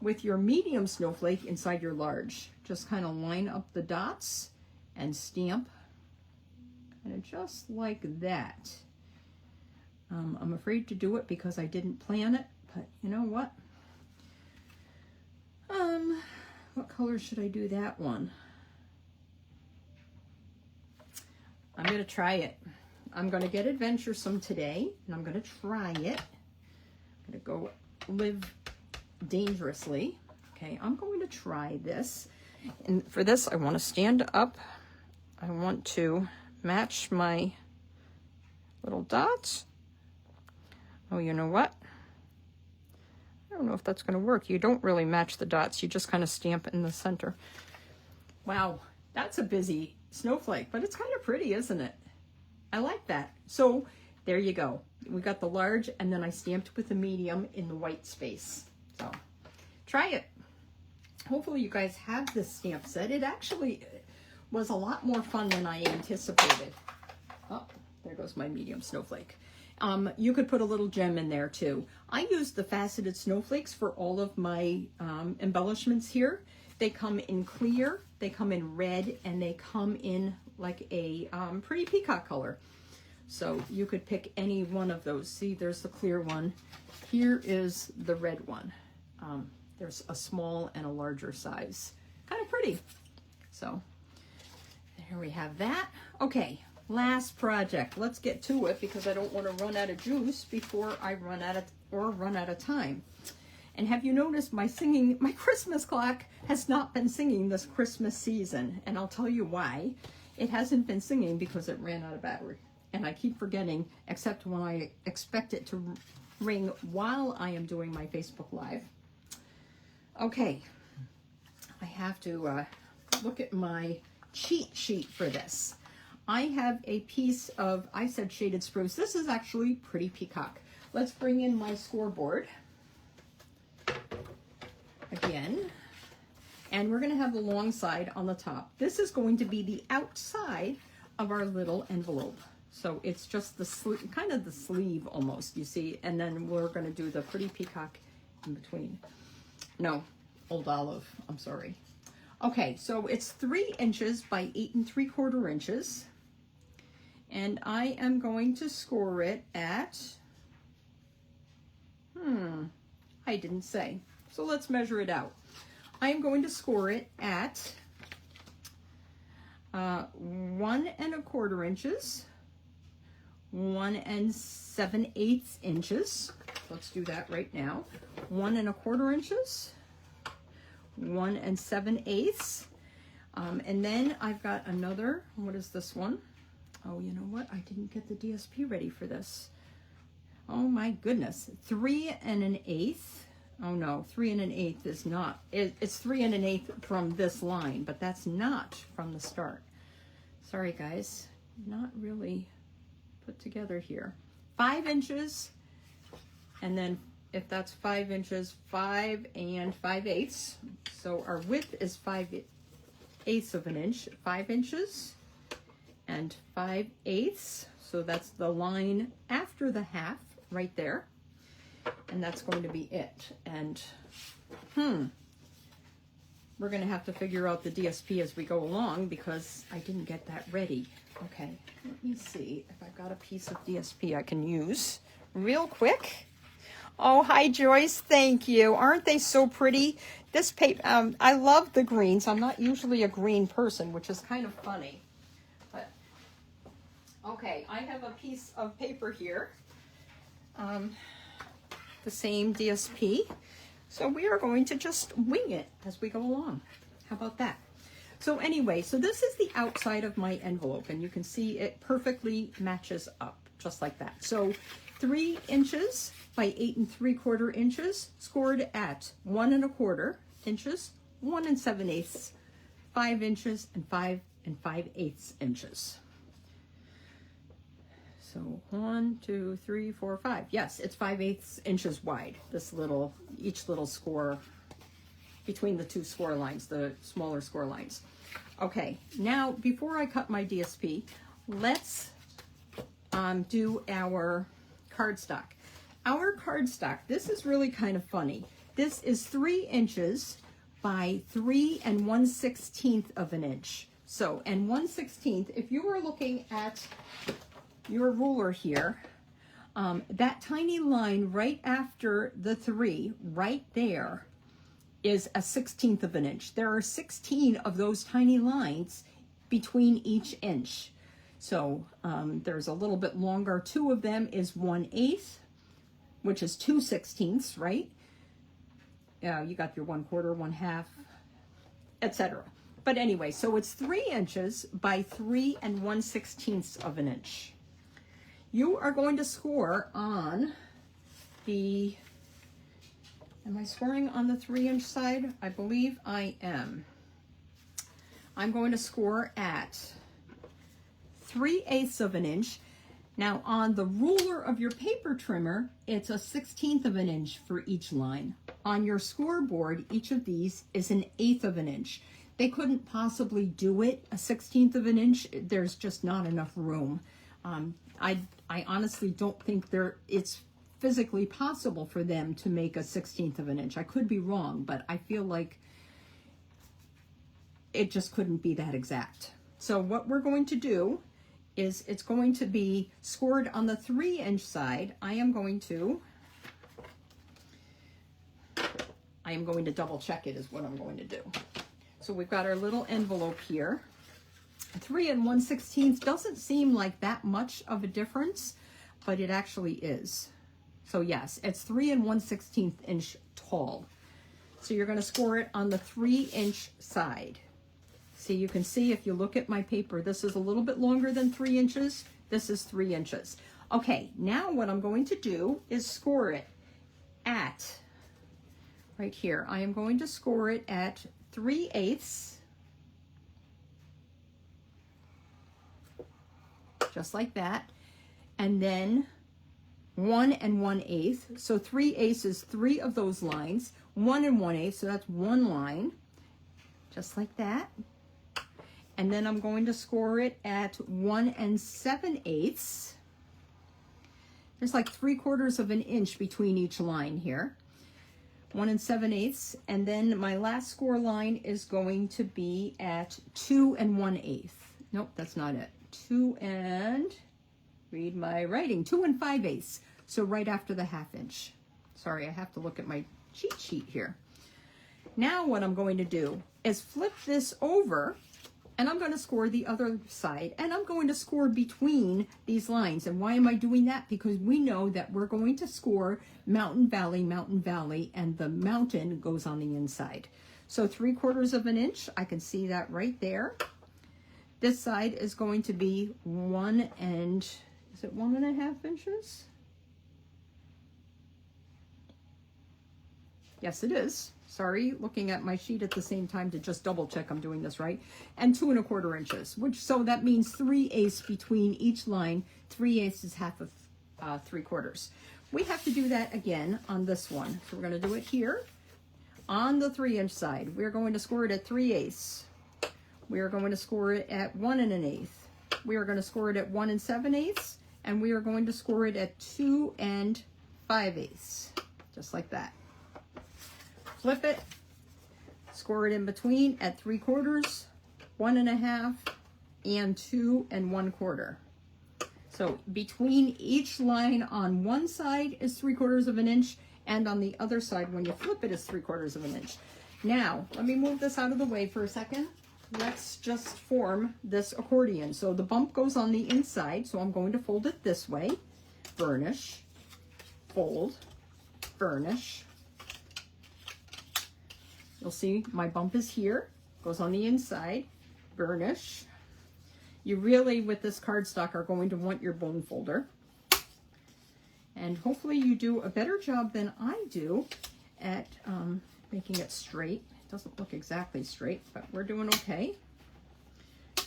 with your medium snowflake inside your large. Just kind of line up the dots and stamp, kind of just like that. I'm afraid to do it because I didn't plan it, but you know what? What color should I do that one? I'm going to try it. I'm going to get adventuresome today, and I'm going to try it. I'm going to go live dangerously. Okay, I'm going to try this. And for this, I want to stand up. I want to match my little dots. Oh, you know what? I don't know if that's going to work. You don't really match the dots. You just kind of stamp in the center. Wow, that's a busy snowflake, but it's kind of pretty, isn't it? I like that. So there you go. We got the large, and then I stamped with the medium in the white space. So try it. Hopefully you guys have this stamp set. It actually was a lot more fun than I anticipated. Oh, there goes my medium snowflake. You could put a little gem in there too. I used the faceted snowflakes for all of my embellishments here. They come in clear, they come in red, and they come in like a pretty peacock color. So you could pick any one of those. See, there's the clear one. Here is the red one. There's a small and a larger size. Kind of pretty. So here we have that. Okay. Last project. Let's get to it because I don't want to run out of juice before I run out of time. And have you noticed my Christmas clock has not been singing this Christmas season, and I'll tell you why. It hasn't been singing because it ran out of battery, and I keep forgetting, except when I expect it to ring while I am doing my Facebook Live. Okay, I have to look at my cheat sheet for this. I have a piece of, I said shaded spruce. This is actually Pretty Peacock. Let's bring in my scoreboard again. And we're going to have the long side on the top. This is going to be the outside of our little envelope. So it's just the kind of the sleeve almost, you see. And then we're going to do the Pretty Peacock in between. No, Old Olive, I'm sorry. Okay, so it's 3 inches by 8 3/4 inches. And I am going to score it at, I didn't say. So let's measure it out. I am going to score it at 1 1/4 inches, 1 7/8 inches. Let's do that right now. 1 1/4 inches, 1 7/8. And then I've got another, what is this one? Oh, you know what? I didn't get the DSP ready for this. Oh my goodness, 3 1/8. Oh no, 3 1/8 is not. It's 3 1/8 from this line, but that's not from the start. Sorry guys, not really put together here. 5 inches, and then if that's 5 inches, 5 5/8. So our width is 5/8 of an inch, 5 inches and 5/8. So that's the line after the half right there. And that's going to be it. And we're going to have to figure out the DSP as we go along because I didn't get that ready. Okay, let me see if I've got a piece of DSP I can use real quick. Oh, hi Joyce, thank you. Aren't they so pretty? This paper, I love the greens. I'm not usually a green person, which is kind of funny. But okay, I have a piece of paper here. The same DSP. So we are going to just wing it as we go along. How about that? So anyway, so this is the outside of my envelope, and you can see it perfectly matches up just like that. So 3 inches by 8 3/4 inches, scored at 1 1/4 inches, 1 7/8, 5 inches, and 5 5/8 inches. So 1, 2, 3, 4, 5. Yes, it's 5/8 inches wide. This little, each little score between the two score lines, the smaller score lines. Okay, now before I cut my DSP, let's do our cardstock. Our cardstock, this is really kind of funny. This is 3 inches by 3 1/16 of an inch. So, and 1/16, if you were looking at your ruler here, that tiny line right after the 3, right there, is a 1/16 of an inch. There are 16 of those tiny lines between each inch. So there's a little bit longer. 2 of them is 1/8, which is 2/16, right? You got your 1/4, 1/2, etc. But anyway, so it's 3 inches by 3 1/16 of an inch. You are going to score on the, am I scoring on the 3 inch side? I believe I am. I'm going to score at 3/8 of an inch. Now on the ruler of your paper trimmer, it's a 1/16 of an inch for each line. On your scoreboard, each of these is an 1/8 of an inch. They couldn't possibly do it a 1/16 of an inch. There's just not enough room. I honestly don't think it's physically possible for them to make a 1/16 of an inch. I could be wrong, but I feel like it just couldn't be that exact. So what we're going to do is it's going to be scored on the 3 inch side. I am going to double check it is what I'm going to do. So we've got our little envelope here. 3 1/16 doesn't seem like that much of a difference, but it actually is. So yes, it's 3 1/16 inch tall. So you're going to score it on the 3 inch side. So you can see if you look at my paper, this is a little bit longer than 3 inches. This is 3 inches. Okay, now what I'm going to do is score it at, right here, I am going to score it at 3/8, just like that, and then 1 1/8. So 3/8 is 3 of those lines, 1 1/8, so that's 1 line, just like that. And then I'm going to score it at 1 7/8. There's like 3/4 of an inch between each line here. 1 7/8. And then my last score line is going to be at 2 1/8. Nope, that's not it. 2 and, read my writing, 2 5/8. So right after the 1/2 inch. Sorry, I have to look at my cheat sheet here. Now what I'm going to do is flip this over, and I'm going to score the other side, and I'm going to score between these lines. And why am I doing that? Because we know that we're going to score mountain, valley, and the mountain goes on the inside. So 3/4 of an inch, I can see that right there. This side is going to be 1 1/2 inches? Yes, it is. Sorry, looking at my sheet at the same time to just double check I'm doing this right. And 2 1/4 inches, which, so that means 3/8 between each line. 3/8 is half of 3/4. We have to do that again on this one. So we're going to do it here on the 3-inch side. We're going to score it at 3/8. We are going to score it at 1 1/8. We are going to score it at 1 7/8. And we are going to score it at 2 5/8. Just like that. Flip it, score it in between at 3/4, 1 1/2, and 2 1/4. So between each line on one side is 3/4 of an inch, and on the other side, when you flip it, is 3/4 of an inch. Now, let me move this out of the way for a second. Let's just form this accordion. So the bump goes on the inside, so I'm going to fold it this way. Burnish, fold, burnish. You'll see my bump is here, goes on the inside, burnish. You really, with this cardstock, are going to want your bone folder. And hopefully you do a better job than I do at making it straight. It doesn't look exactly straight, but we're doing okay.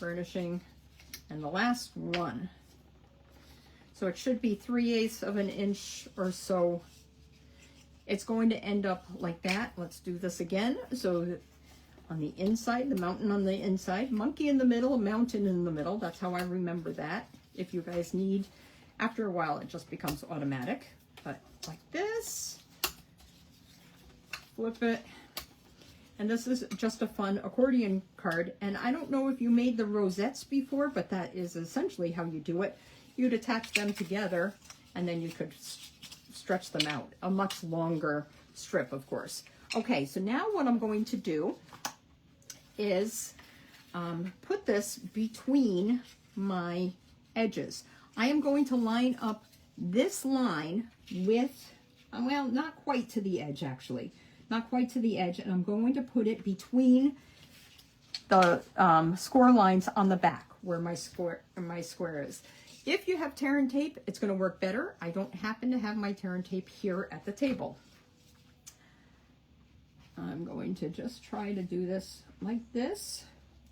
Burnishing, and the last one. So it should be 3/8 of an inch or so. It's going to end up like that. Let's do this again. So on the inside, the mountain on the inside, monkey in the middle, mountain in the middle. That's how I remember that. If you guys need, after a while, it just becomes automatic. But like this, flip it. And this is just a fun accordion card. And I don't know if you made the rosettes before, but that is essentially how you do it. You'd attach them together, and then you could stretch them out. A much longer strip, of course. Okay, so now what I'm going to do is put this between my edges. I am going to line up this line with, well, not quite to the edge, actually. Not quite to the edge, and I'm going to put it between the score lines on the back where my square is. If you have tear and tape, it's going to work better. I don't happen to have my tear and tape here at the table. I'm going to just try to do this like this,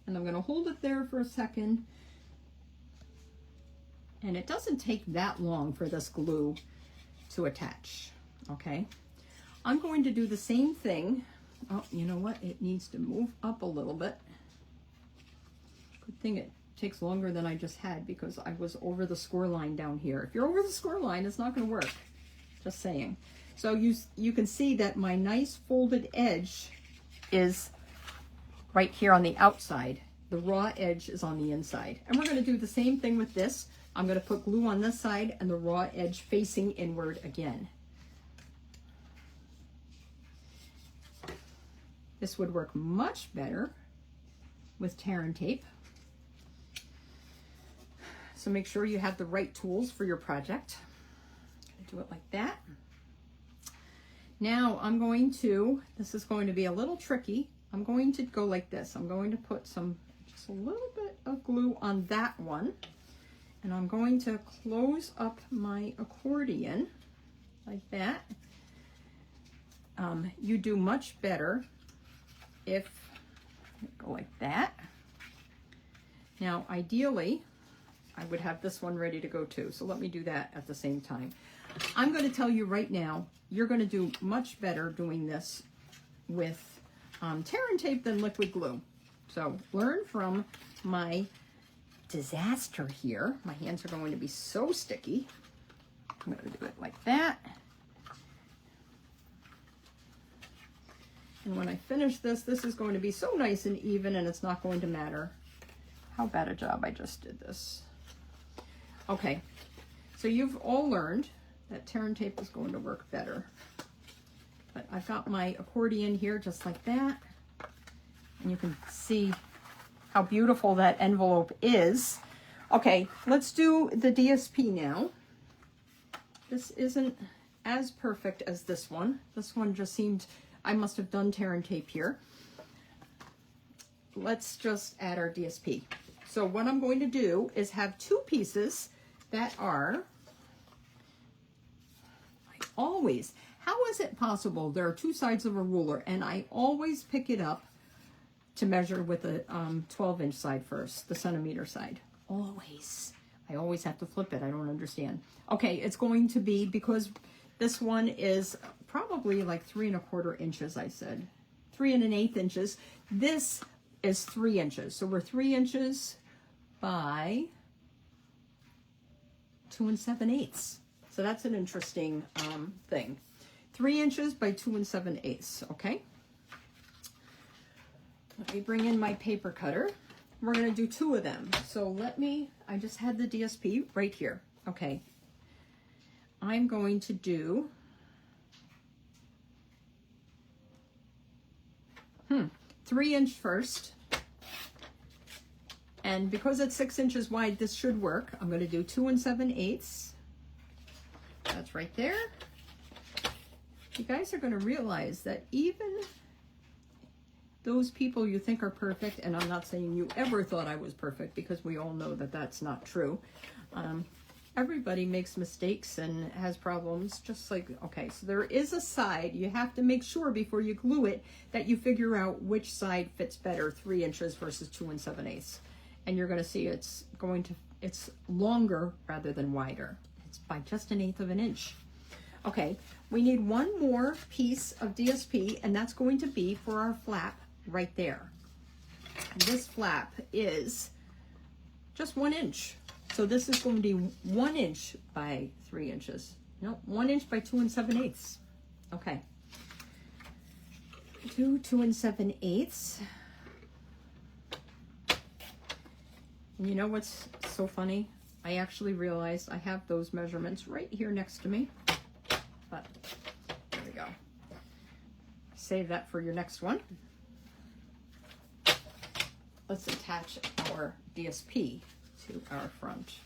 and I'm going to hold it there for a second. And it doesn't take that long for this glue to attach, okay? I'm going to do the same thing. Oh, you know what? It needs to move up a little bit. Good thing it takes longer than I just had because I was over the score line down here. If you're over the score line, it's not going to work. Just saying. So you can see that my nice folded edge is right here on the outside. The raw edge is on the inside. And we're going to do the same thing with this. I'm going to put glue on this side and the raw edge facing inward again. This would work much better with tear and tape. So make sure you have the right tools for your project. Do it like that. Now I'm going to, this is going to be a little tricky. I'm going to go like this. I'm going to put just a little bit of glue on that one. And I'm going to close up my accordion like that. You do much better if you go like that. Now, ideally, I would have this one ready to go too. So let me do that at the same time. I'm going to tell you right now, you're going to do much better doing this with tear and tape than liquid glue. So learn from my disaster here. My hands are going to be so sticky. I'm going to do it like that. And when I finish this, this is going to be so nice and even, and it's not going to matter how bad a job I just did this. Okay, so you've all learned that tear and tape is going to work better. But I've got my accordion here just like that. And you can see how beautiful that envelope is. Okay, let's do the DSP now. This isn't as perfect as this one. This one just seemed, I must have done tear and tape here. Let's just add our DSP. So what I'm going to do is have two pieces that are, I always how is it possible there are two sides of a ruler and I always pick it up to measure with the 12-inch side first, the centimeter side? Always. I always have to flip it. I don't understand. Okay, it's going to be, because this one is probably like 3 1/4 inches, I said. 3 1/8 inches. This is 3 inches. So we're 3 inches by 2 7/8. So that's an interesting thing. 3 inches by 2 7/8, okay? Let me bring in my paper cutter. We're gonna do 2 of them. So I just had the DSP right here, okay? I'm going to do 3-inch first. And because it's 6 inches wide, this should work. I'm gonna do 2 7/8. That's right there. You guys are gonna realize that even those people you think are perfect, and I'm not saying you ever thought I was perfect, because we all know that that's not true. Everybody makes mistakes and has problems, just like, okay, so there is a side. You have to make sure before you glue it that you figure out which side fits better, 3 inches versus 2 7/8. And you're gonna see it's longer rather than wider. It's by just 1/8 of an inch. Okay, we need one more piece of DSP, and that's going to be for our flap right there. And this flap is just 1 inch. So this is going to be 1 inch by 3 inches. No, 1 inch by 2 7/8. Okay. 2 7/8. And you know what's so funny? I actually realized I have those measurements right here next to me. But there we go. Save that for your next one. Let's attach our DSP to our front.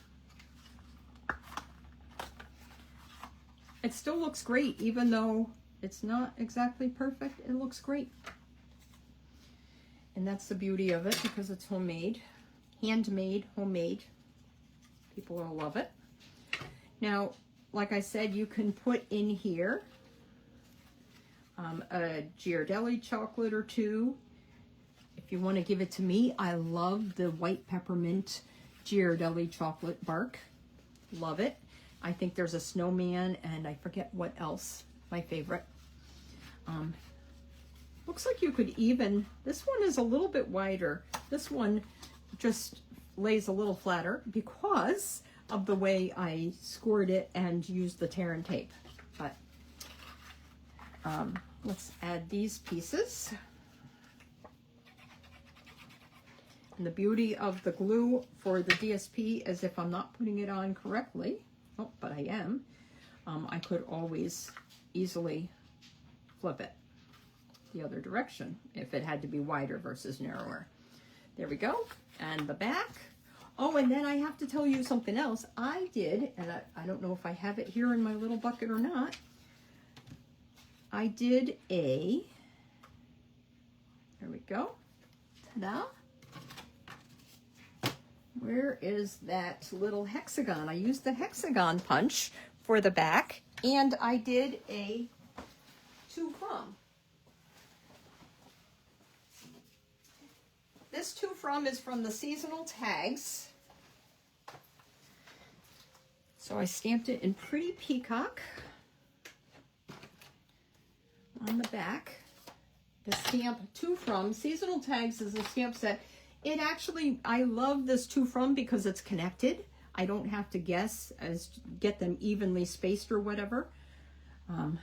It still looks great, even though it's not exactly perfect. It looks great. And that's the beauty of it, because it's homemade, handmade, homemade. People will love it. Now, like I said, you can put in here a Giardhelli chocolate or 2. If you want to give it to me, I love the white peppermint Giardhelli chocolate bark. Love it. I think there's a snowman, and I forget what else, my favorite. Looks like you could even, this one is a little bit wider. This one just lays a little flatter because of the way I scored it and used the tear and tape. But let's add these pieces. And the beauty of the glue for the DSP is if I'm not putting it on correctly, oh, but I am, I could always easily flip it the other direction if it had to be wider versus narrower. There we go. And the back. Oh, and then I have to tell you something else. I did, and I don't know if I have it here in my little bucket or not. I did there we go. Ta-da. Where is that little hexagon? I used the hexagon punch for the back, and I did a 2 from. This 2 from is from the seasonal tags. So I stamped it in Pretty Peacock on the back. The stamp 2 from seasonal tags is a stamp set. It actually, I love this 2 from because it's connected. I don't have to get them evenly spaced or whatever. Isn't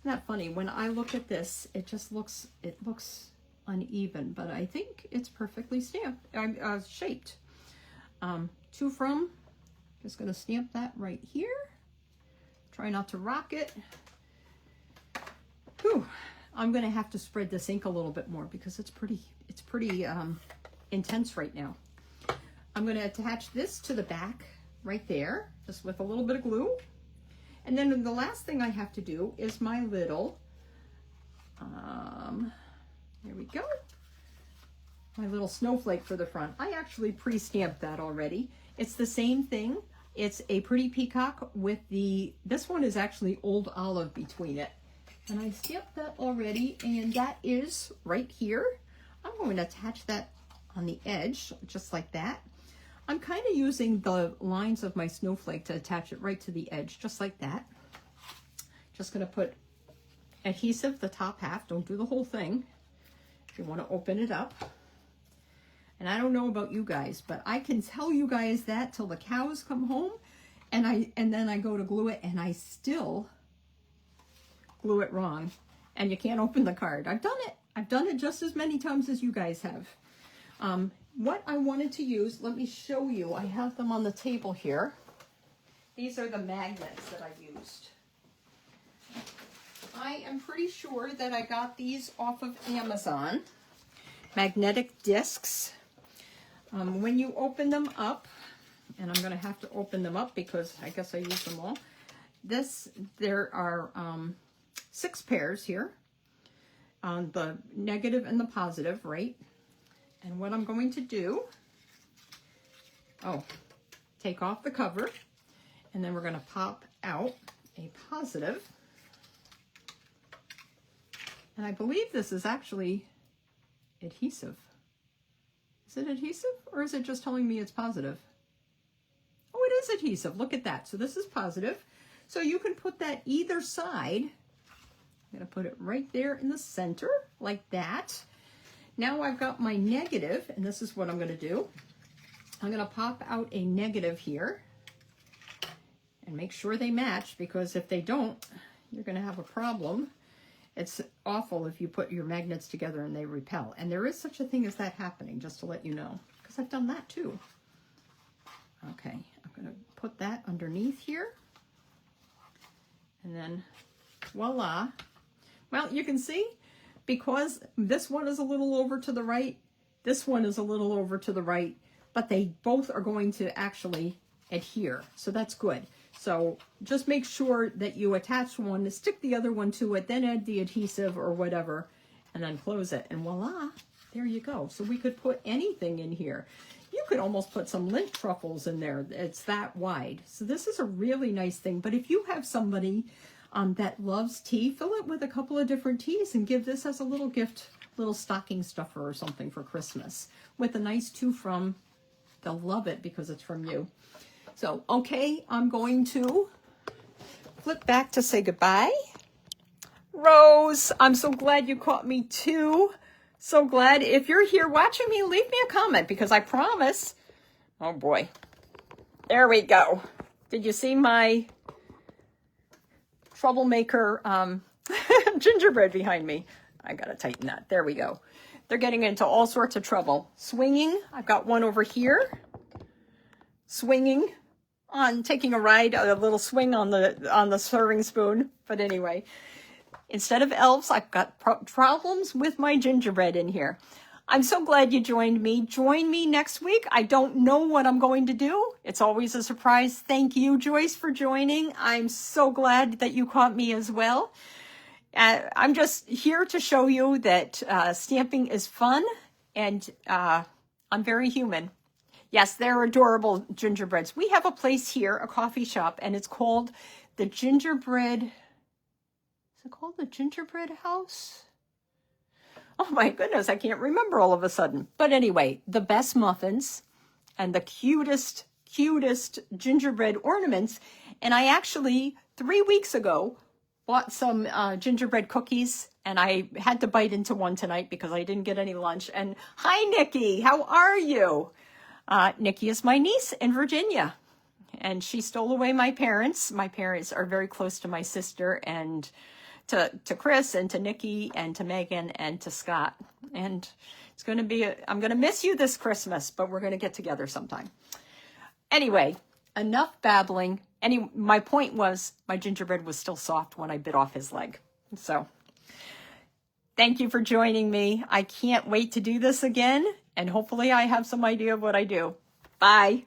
that funny? When I look at this, it looks uneven, but I think it's perfectly stamped, shaped. 2 from, just gonna stamp that right here. Try not to rock it. Whew. I'm gonna have to spread this ink a little bit more because it's pretty intense right now. I'm gonna attach this to the back right there, just with a little bit of glue. And then the last thing I have to do is my little, there we go, my little snowflake for the front. I actually pre-stamped that already. It's the same thing It's a pretty peacock with this one is actually Old Olive between it. And I stamped that already, and that is right here. I'm going to attach that on the edge, just like that. I'm kind of using the lines of my snowflake to attach it right to the edge, just like that. Just going to put adhesive the top half. Don't do the whole thing. If you want to open it up. And I don't know about you guys, but I can tell you guys that till the cows come home, and then I go to glue it, and I still glue it wrong, and you can't open the card. I've done it. I've done it just as many times as you guys have. What I wanted to use, let me show you. I have them on the table here. These are the magnets that I used. I am pretty sure that I got these off of Amazon. Magnetic discs. When you open them up, and I'm going to have to open them up because I guess I used them all. There are 6 pairs here. The negative and the positive, right? And what I'm going to do, take off the cover, and then we're going to pop out a positive. And I believe this is actually adhesive. Is it adhesive, or is it just telling me it's positive? Oh, it is adhesive. Look at that. So this is positive. So you can put that either side. I'm going to put it right there in the center, like that. Now I've got my negative, and this is what I'm going to do. I'm going to pop out a negative here and make sure they match, because if they don't, you're going to have a problem. It's awful if you put your magnets together and they repel. And there is such a thing as that happening, just to let you know, because I've done that too. Okay, I'm going to put that underneath here. And then voila. Well, you can see, because this one is a little over to the right, this one is a little over to the right, but they both are going to actually adhere. So that's good. So just make sure that you attach one, stick the other one to it, then add the adhesive or whatever, and then close it. And voila, there you go. So we could put anything in here. You could almost put some lint truffles in there. It's that wide. So this is a really nice thing. But if you have somebody that loves tea, fill it with a couple of different teas and give this as a little gift, little stocking stuffer or something for Christmas with a nice to from. They'll love it because it's from you. So, okay, I'm going to flip back to say goodbye. Rose, I'm so glad you caught me too. So glad. If you're here watching me, leave me a comment, because I promise. Oh boy. There we go. Did you see my troublemaker gingerbread behind me? I gotta tighten that. There we go. They're getting into all sorts of trouble. Swinging. I've got one over here. Swinging on, taking a ride, a little swing on the serving spoon. But anyway, instead of elves, I've got problems with my gingerbread in here. I'm so glad you joined me. Join me next week. I don't know what I'm going to do. It's always a surprise. Thank you, Joyce, for joining. I'm so glad that you caught me as well. I'm just here to show you that stamping is fun, and I'm very human. Yes, they're adorable gingerbreads. We have a place here, a coffee shop, and it's called the Gingerbread. Is it called the Gingerbread House? Oh my goodness, I can't remember all of a sudden. But anyway, the best muffins and the cutest gingerbread ornaments. And I actually, 3 weeks ago, bought some gingerbread cookies, and I had to bite into one tonight because I didn't get any lunch. And hi, Nikki, how are you? Nikki is my niece in Virginia, and she stole away my parents. My parents are very close to my sister, and to Chris, and to Nikki, and to Megan, and to Scott. And it's going to be, I'm going to miss you this Christmas, but we're going to get together sometime. Anyway, enough babbling. My point was, my gingerbread was still soft when I bit off his leg. So thank you for joining me. I can't wait to do this again, and hopefully I have some idea of what I do. Bye.